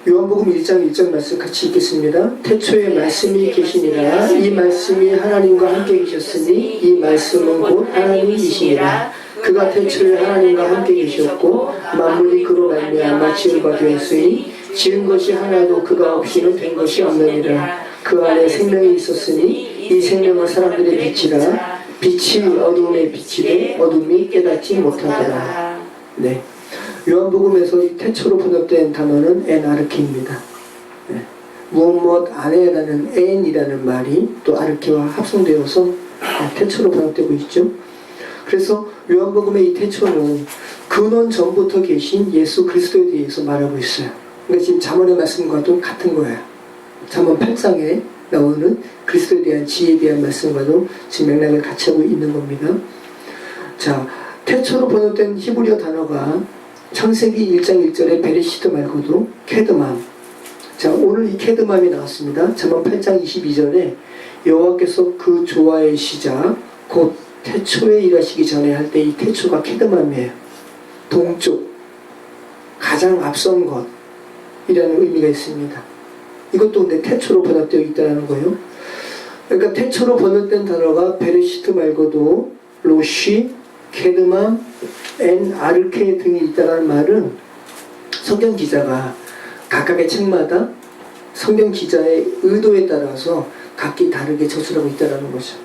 요한복음 1장 1절 말씀 같이 읽겠습니다. 태초에 말씀이 계시니라. 이 말씀이 하나님과 함께 계셨으니 이 말씀은 곧 하나님이시니라. 그가 태초에 하나님과 함께 계셨고 만물이 그로 말미암아 지은 바 되었으니 지은 것이 하나도 그가 없이는 된 것이 없느니라. 그 안에 생명이 있었으니 이 생명은 사람들의 빛이라. 빛이 어둠에 비치되 어둠이 깨닫지 못하더라. 네. 요한복음에서 이 태초로 번역된 단어는 엔아르케입니다. 네. 무엇 안에라는 엔이라는 말이 또 아르케와 합성되어서 태초로 번역되고 있죠. 그래서 요한복음의 이 태초는 근원 전부터 계신 예수 그리스도에 대해서 말하고 있어요. 그러니까 지금 잠언의 말씀과도 같은 거예요. 잠언 8장에 나오는 그리스도에 대한 지혜에 대한 말씀과도 지금 맥락을 같이 하고 있는 겁니다. 자, 태초로 번역된 히브리어 단어가 창세기 1장 1절의 베레시트 말고도 케드맘, 자, 오늘 이 케드맘이 나왔습니다. 잠언 8장 22절에 여호와께서 그 조화의 시작 곧 태초에 일하시기 전에 할 때 이 태초가 케드맘이에요. 동쪽 가장 앞선 것이라는 의미가 있습니다. 이것도 근데 태초로 번역되어 있다는 거예요. 그러니까 태초로 번역된 단어가 베레시트 말고도 로시, 케드맘, 엔, 아르케 등이 있다는 말은 성경 기자가 각각의 책마다 성경 기자의 의도에 따라서 각기 다르게 저술하고 있다는 거죠.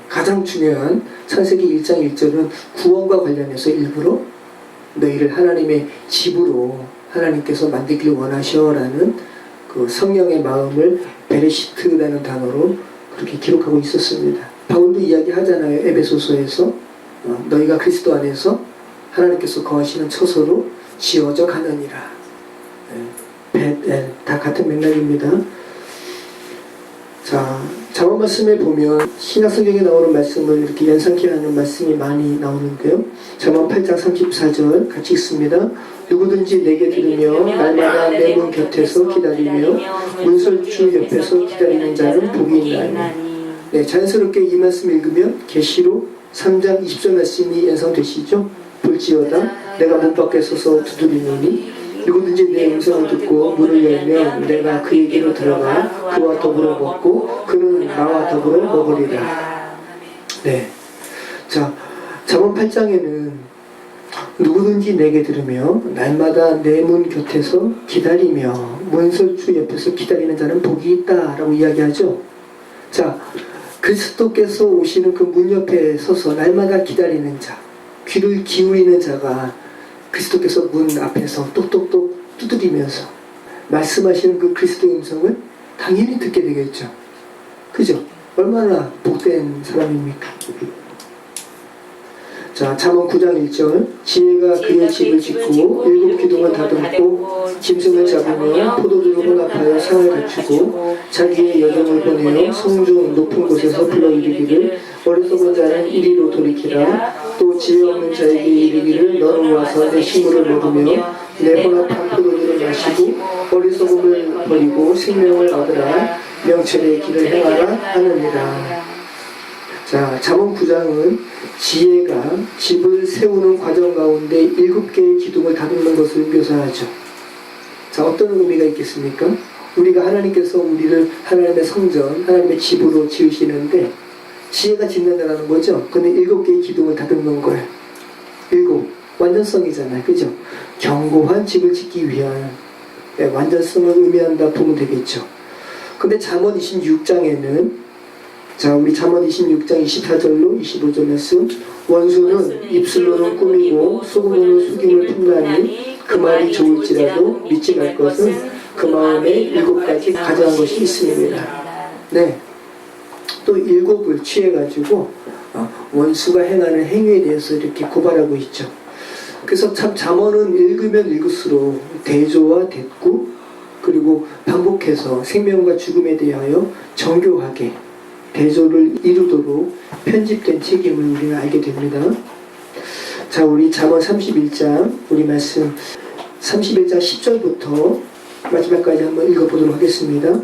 가장 중요한 창세기 1장 1절은 구원과 관련해서 일부러 너희를 하나님의 집으로 하나님께서 만들기를 원하셔라는 그 성령의 마음을 베레시트라는 단어로 그렇게 기록하고 있었습니다. 바울도 이야기하잖아요. 에베소서에서 너희가 그리스도 안에서 하나님께서 거하시는 처소로 지어져 가느니라. 다 같은 맥락입니다. 자, 잠언 말씀에 보면 신약 성경에 나오는 말씀을 이렇게 연상케 하는 말씀이 많이 나오는데요. 잠언 8장 34절 같이 읽습니다. 누구든지 내게 들으며 날마다 내 문 곁에서 기다리며 문설주 옆에서 기다리는 자는 복이 있나니. 네, 자연스럽게 이 말씀 읽으면 계시록 3장 20절 말씀이 연상되시죠. 볼지어다 내가 문 밖에 서서 두드리노니 누구든지 내 음성을 듣고 문을 열면 내가 그에게로 들어가 그와 더불어 먹고 그는 나와 더불어 먹으리라. 네. 자, 잠언 8장에는 누구든지 내게 들으며 날마다 내 문 곁에서 기다리며 문설주 옆에서 기다리는 자는 복이 있다 라고 이야기하죠. 자, 그리스도께서 오시는 그 문 옆에 서서 날마다 기다리는 자, 귀를 기울이는 자가 그리스도께서 문 앞에서 똑똑똑 두드리면서 말씀하시는 그 그리스도의 음성을 당연히 듣게 되겠죠. 그죠? 얼마나 복된 사람입니까? 자, 잠언 9장 1절 지혜가 그의 집을 짓고 일곱 기둥을 다듬고 짐승을 잡으며 포도주로 혼합하여 상을 갖추고 자기의 여종을 보내어 성중 높은 곳에서 불러 이르기를 어리석은 자는 이리로 돌이키라. 또 지혜 없는 자에게 이르기를 너는 와서 내 식물을 먹으며 내 혼합한 포도주를 마시고 어리석음을 버리고 생명을 얻으라. 명철의 길을 행하라 하느니라. 자, 잠언 9장은 지혜가 집을 세우는 과정 가운데 7개의 기둥을 다듬는 것을 묘사하죠. 자, 어떤 의미가 있겠습니까? 우리가 하나님께서 우리를 하나님의 성전, 하나님의 집으로 지으시는데 지혜가 짓는다는 거죠. 근데 7개의 기둥을 다듬는 거예요. 7. 완전성이잖아요. 그죠? 견고한 집을 짓기 위한 완전성을 의미한다 보면 되겠죠. 근데 잠언 26장에는 자, 우리 잠언 26장 24절로 25절 말씀 원수는 입술로는 꾸미고 속으로는 속임을 품나니 그 말이 좋을지라도 믿지 말 것은 그 마음에 7가지 가져간 것이 있습니다. 네, 또 7을 취해가지고 원수가 행하는 행위에 대해서 이렇게 고발하고 있죠. 그래서 참 잠언은 읽으면 읽을수록 대조와 대꾸 그리고 반복해서 생명과 죽음에 대하여 정교하게 대조를 이루도록 편집된 책임을 우리가 알게 됩니다. 자, 우리 잠언 31장 우리 말씀 31장 10절부터 마지막까지 한번 읽어보도록 하겠습니다.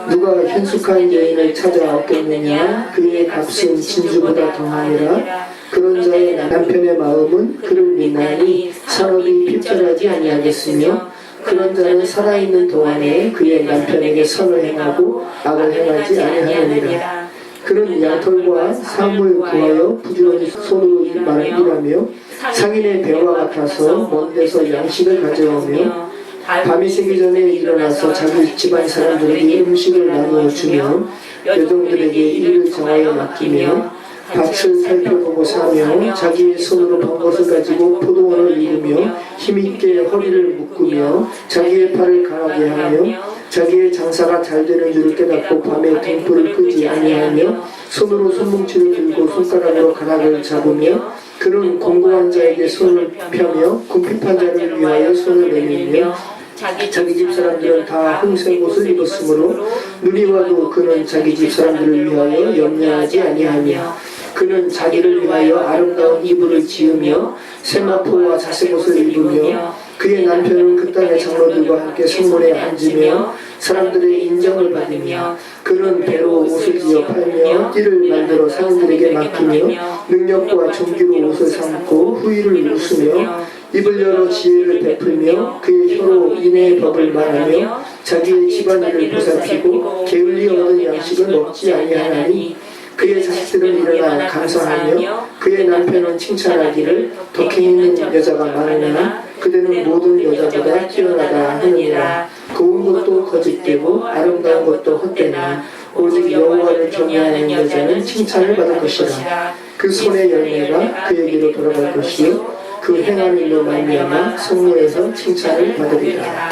누가 현숙한 여인을 찾아 얻겠느냐 그의 값은 진주보다 더하니라. 그런 자의 남편의 마음은 그를 믿나니 산업이 필절하지 아니하겠으며 그런 자는 살아있는 동안에 그의 남편에게 선을 행하고 악을 행하지 아니하느니라. 그는 양털과 사물 구하여 부지런히 손으로 말을 일하며 상인의 배와 같아서 먼 데서 양식을 가져오며 밤이 새기 전에 일어나서 자기 집안 사람들에게 음식을 나누어 주며 여종들에게 일을 정하여 맡기며 밭을 살펴보고 사며 자기의 손으로 번 것을 가지고 포도원을 이루며 힘있게 허리를 묶으며 자기의 팔을 강하게 하며 자기의 장사가 잘 되는 줄을 깨닫고 밤에 등불을 끄지 아니하며 손으로 손뭉치를 들고 손가락으로 가락을 잡으며 그는 공고한 자에게 손을 펴며 궁핍한 자를 위하여 손을 내밀며 자기 집 사람들은 다 흥색 옷을 입었으므로 눈이 와도 그는 자기 집 사람들을 위하여 염려하지 아니하며 그는 자기를 위하여 아름다운 이불을 지으며 세마포와 자색옷을 입으며 그의 남편은 그 땅의 장로들과 함께 성문에 앉으며 사람들의 인정을 받으며 그는 배로 옷을 지어 팔며 띠를 만들어 사람들에게 맡기며 능력과 종기로 옷을 삼고 후일을 웃으며 입을 열어 지혜를 베풀며 그의 혀로 인애의 법을 말하며 자기의 집안일을 보살피고 게을리 얻은 양식을 먹지 아니하나니 그의 자식들은 일어나 감사하며 그의 남편은 칭찬하기를 덕행 있는 여자가 많으나 그대는 모든 여자보다 뛰어나다 하느니라. 고운 것도 거짓되고 아름다운 것도 헛되나 오직 여호와를 경외하는 여자는 칭찬을 받을 것이라. 그 손의 열매가 그에게로 돌아갈 것이요 그 행한 일로 말미암아 성모에서 칭찬을 받으리라.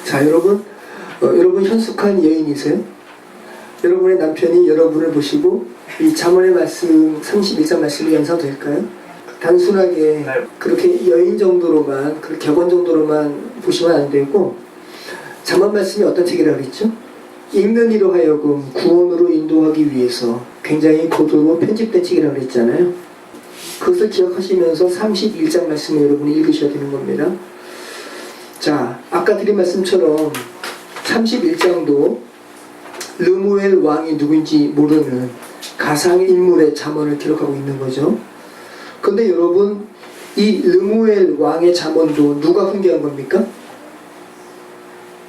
자, 여러분 현숙한 여인이세요? 여러분의 남편이 여러분을 보시고 이 잠언의 말씀 31장 말씀이 연상될까요? 단순하게 그렇게 여인 정도로만, 그 격언 정도로만 보시면 안 되고, 잠언 말씀이 어떤 책이라고 그랬죠? 읽는 이로 하여금 구원으로 인도하기 위해서 굉장히 고도로 편집된 책이라고 그랬잖아요. 그것을 기억하시면서 31장 말씀을 여러분이 읽으셔야 되는 겁니다. 자, 아까 드린 말씀처럼 31장도 르무엘 왕이 누군지 모르는 가상의 인물의 잠언을 기록하고 있는 거죠. 그런데 여러분, 이 르무엘 왕의 잠언도 누가 훈계한 겁니까?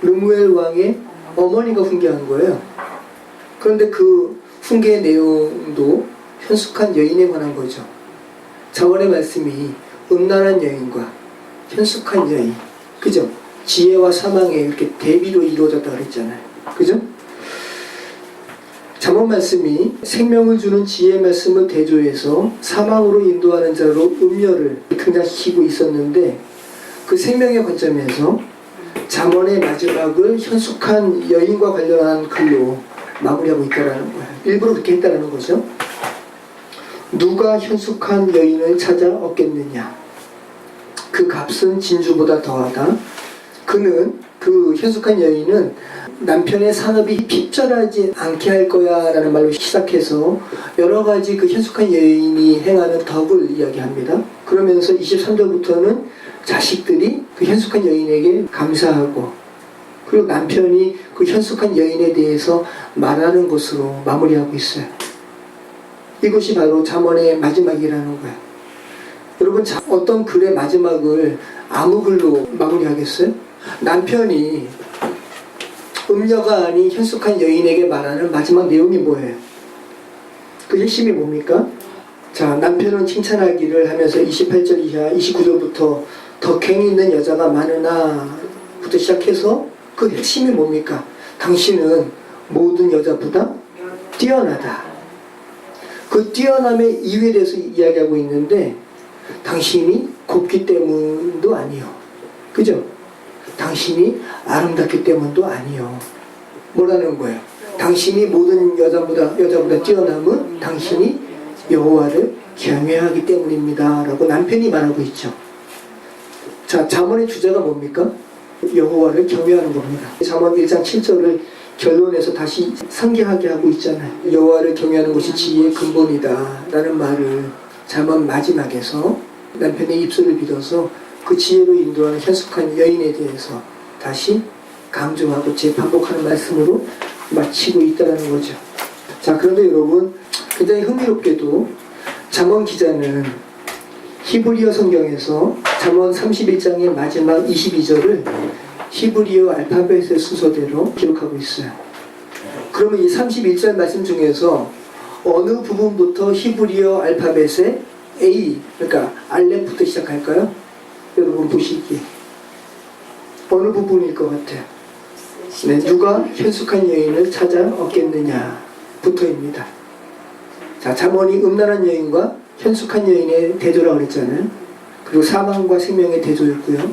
르무엘 왕의 어머니가 훈계한 거예요. 그런데 그 훈계의 내용도 현숙한 여인에 관한 거죠. 잠언의 말씀이 음란한 여인과 현숙한 여인, 그죠? 지혜와 사망의 이렇게 대비로 이루어졌다 그랬잖아요. 그죠? 잠언 말씀이 생명을 주는 지혜의 말씀을 대조해서 사망으로 인도하는 자로 음녀를 등장시키고 있었는데, 그 생명의 관점에서 잠언의 마지막을 현숙한 여인과 관련한 글로 마무리하고 있다는 거예요. 일부러 그렇게 했다는 거죠. 누가 현숙한 여인을 찾아 얻겠느냐? 그 값은 진주보다 더하다. 그 현숙한 여인은 남편의 산업이 핍절하지 않게 할 거야 라는 말로 시작해서 여러 가지 그 현숙한 여인이 행하는 덕을 이야기합니다. 그러면서 23절부터는 자식들이 그 현숙한 여인에게 감사하고, 그리고 남편이 그 현숙한 여인에 대해서 말하는 것으로 마무리하고 있어요. 이것이 바로 잠언의 마지막이라는 거예요. 여러분, 어떤 글의 마지막을 아무 글로 마무리하겠어요? 남편이 음녀가 아닌 현숙한 여인에게 말하는 마지막 내용이 뭐예요? 그 핵심이 뭡니까? 자, 남편은 칭찬하기를 하면서 28절 이하 29절부터 덕행이 있는 여자가 많으나 부터 시작해서 그 핵심이 뭡니까? 당신은 모든 여자보다 뛰어나다. 그 뛰어남의 이유에 대해서 이야기하고 있는데, 당신이 곱기 때문도 아니요. 그죠? 당신이 아름답기 때문도 아니요. 뭐라는 거예요? 당신이 모든 여자보다 뛰어남은 당신이 여호와를 경외하기 때문입니다 라고 남편이 말하고 있죠. 자, 잠언의 주제가 뭡니까? 여호와를 경외하는 겁니다. 잠언 1장 7절을 결론에서 다시 상기하게 하고 있잖아요. 여호와를 경외하는 것이 지혜의 근본이다 라는 말을 잠언 마지막에서 남편의 입술을 빌어서 그 지혜로 인도하는 현숙한 여인에 대해서 다시 강조하고 재반복하는 말씀으로 마치고 있다는 거죠. 자, 그런데 여러분, 굉장히 흥미롭게도 잠언 기자는 히브리어 성경에서 잠언 31장의 마지막 22절을 히브리어 알파벳의 순서대로 기록하고 있어요. 그러면 이 31절 말씀 중에서 어느 부분부터 히브리어 알파벳의 A, 그러니까 알렙부터 시작할까요? 여러분 보시기에 어느 부분일 것 같아요? 네, 누가 현숙한 여인을 찾아 얻겠느냐 부터입니다. 자, 잠언이 음란한 여인과 현숙한 여인의 대조라고 그랬잖아요. 그리고 사망과 생명의 대조였고요.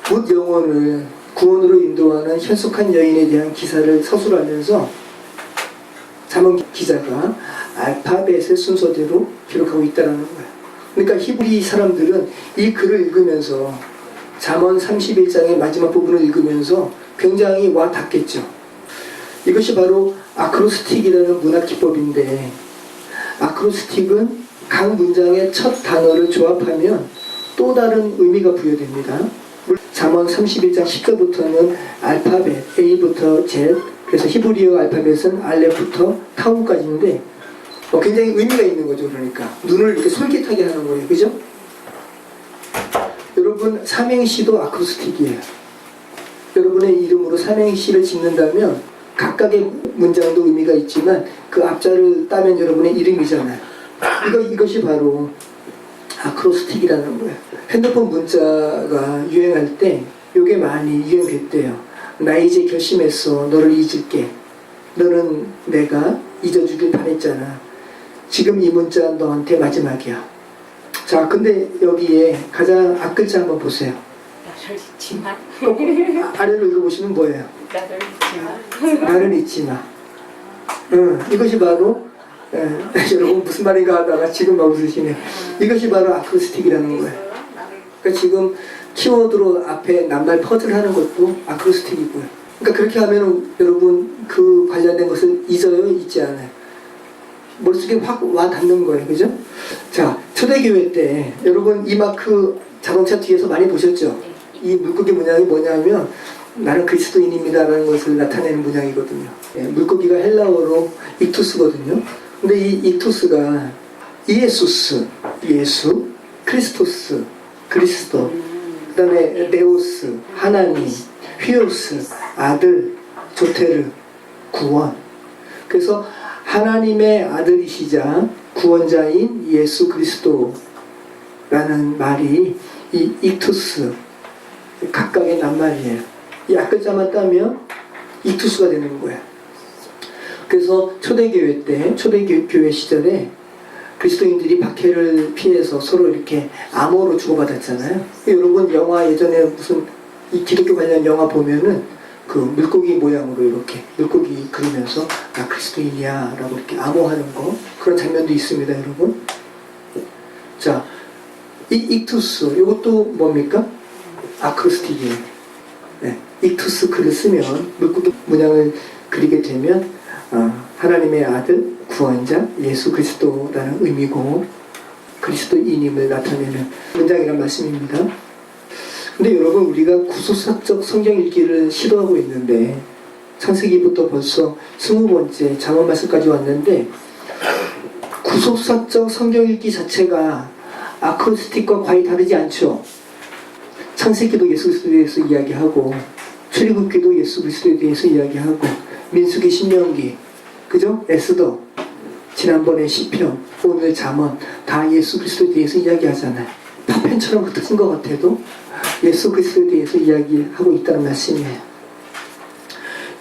곧 영혼을 구원으로 인도하는 현숙한 여인에 대한 기사를 서술하면서 잠언 기자가 알파벳의 순서대로 기록하고 있다는 거예요. 그러니까 히브리 사람들은 이 글을 읽으면서 잠언 31장의 마지막 부분을 읽으면서 굉장히 와 닿겠죠. 이것이 바로 아크로스틱이라는 문학 기법인데, 아크로스틱은 각 문장의 첫 단어를 조합하면 또 다른 의미가 부여됩니다. 잠언 31장 10절부터는 알파벳 A부터 Z, 그래서 히브리어 알파벳은 알렙부터 타우까지인데 굉장히 의미가 있는 거죠. 그러니까 눈을 이렇게 솔깃하게 하는 거예요. 그죠? 여러분 삼행시도 아크로스틱이에요. 여러분의 이름으로 삼행시를 짓는다면 각각의 문장도 의미가 있지만 그 앞자를 따면 여러분의 이름이잖아요. 이것이 바로 아크로스틱이라는 거예요. 핸드폰 문자가 유행할 때 이게 많이 유행됐대요. 나 이제 결심했어. 너를 잊을게. 너는 내가 잊어주길 바랬잖아. 지금 이 문자 너한테 마지막이야. 자, 근데 여기에 가장 앞글자 한번 보세요. 나를 잊지 마. 아래로 읽어보시면 뭐예요? 나를 잊지 마. 나를 잊지 마. 이것이 바로 여러분 무슨 말인가 하다가 지금 막 웃으시네. 이것이 바로 아크로스틱이라는 거예요. 그러니까 지금 키워드로 앞에 낱말 퍼즐 하는 것도 아크로스틱이고요. 그러니까 그렇게 하면 여러분 그 관련된 것을 잊어요? 잊지 않아요? 머릿속에 확 와 닿는 거예요. 그죠? 자, 초대교회 때 여러분 이 마크 자동차 뒤에서 많이 보셨죠? 이 물고기 문양이 뭐냐면 나는 그리스도인입니다 라는 것을 나타내는 문양이거든요. 물고기가 헬라어로 익투스거든요. 근데 이 익투스가 이에수스, 예수, 크리스토스, 그리스도, 그 다음에 네오스, 하나님, 휘오스, 아들, 조테르, 구원. 그래서 하나님의 아들이시자 구원자인 예수 그리스도라는 말이 이 익투스, 각각의 낱말이에요. 이 앞글자만 따면 익투스가 되는 거예요. 그래서 초대교회 때, 초대교회 시절에 그리스도인들이 박해를 피해서 서로 이렇게 암호로 주고받았잖아요. 여러분 영화 예전에 무슨 이 기독교 관련 영화 보면은 그 물고기 모양으로 이렇게 물고기 그리면서 나 그리스도인이야 라고 이렇게 암호하는 거, 그런 장면도 있습니다. 여러분. 자, 이 익투스 이것도 뭡니까? 아크로스틱이에요. 네. 익투스 글을 쓰면 물고기 문양을 그리게 되면 하나님의 아들 구원자 예수 그리스도라는 의미고 그리스도인임을 나타내는 문장이란 말씀입니다. 근데 여러분 우리가 구속사적 성경 읽기를 시도하고 있는데 창세기부터 벌써 20번째 잠언 말씀까지 왔는데 구속사적 성경 읽기 자체가 아크로스틱과 거의 다르지 않죠. 창세기도 예수 그리스도에 대해서 이야기하고 출애굽기도 예수 그리스도에 대해서 이야기하고 민수기 신명기 그죠? 에스더 지난번에 시편 오늘 잠언 다 예수 그리스도에 대해서 이야기하잖아요. 파편처럼 흩어진 것 같아도 예수 그리스도에 대해서 이야기하고 있다는 말씀이에요.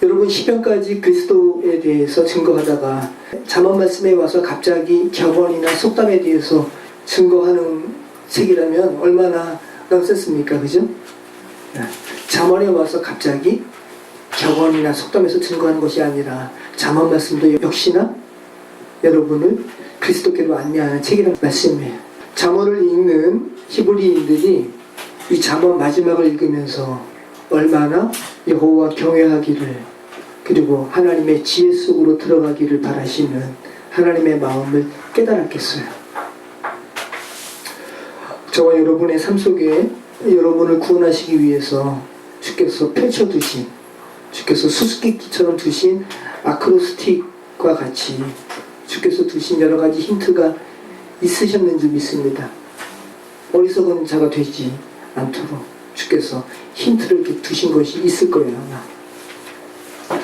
여러분 시편까지 그리스도에 대해서 증거하다가 잠언 말씀에 와서 갑자기 격언이나 속담에 대해서 증거하는 책이라면 얼마나 넌센스입니까? 그죠? 잠언에 와서 갑자기 격언이나 속담에서 증거하는 것이 아니라 잠언 말씀도 역시나 여러분을 그리스도께로 안내하는 책이라는 말씀이에요. 잠언을 읽는 히브리인들이 이 잠언 마지막을 읽으면서 얼마나 여호와 경외하기를 그리고 하나님의 지혜 속으로 들어가기를 바라시는 하나님의 마음을 깨달았겠어요. 저와 여러분의 삶 속에 여러분을 구원하시기 위해서 주께서 펼쳐두신 주께서 수수께끼처럼 두신 아크로스틱과 같이 주께서 두신 여러가지 힌트가 있으셨는 줄 믿습니다. 어리석은 자가 되지 않도록 주께서 힌트를 이렇게 두신 것이 있을 거예요. 아마.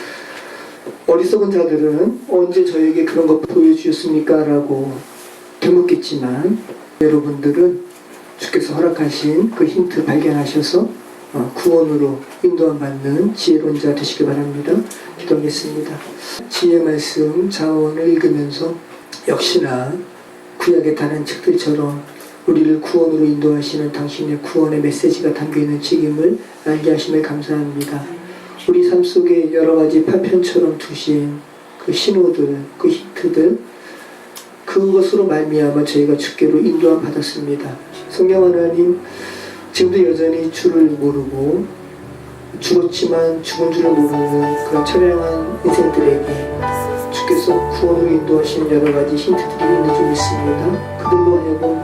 어리석은 자들은 언제 저에게 그런 거 보여주셨습니까? 라고 되묻겠지만 여러분들은 주께서 허락하신 그 힌트 발견하셔서 구원으로 인도함 받는 지혜로운 자 되시길 바랍니다. 기도하겠습니다. 지혜 말씀 자언을 읽으면서 역시나 구약의 다른 책들처럼 우리를 구원으로 인도하시는 당신의 구원의 메시지가 담겨있는 책임을 알게 하심을 감사합니다. 우리 삶 속에 여러가지 파편처럼 두신 그 신호들, 그 힌트들 그것으로 말미암아 저희가 주께로 인도함 받았습니다. 성령 하나님, 지금도 여전히 주를 모르고 죽었지만 죽은 줄을 모르는 그런 처량한 인생들에게 주께서 구원으로 인도하시는 여러가지 힌트들이 있는 줄 믿습니다. 그들로 하여금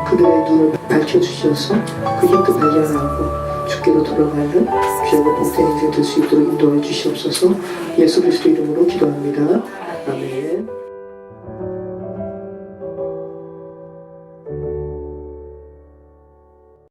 그들의 눈을 밝혀주셔서 그 힘도 발견하고 주께로 돌아가는 귀하고 복된 인생 될 수 있도록 인도해 주시옵소서. 예수 그리스도 이름으로 기도합니다.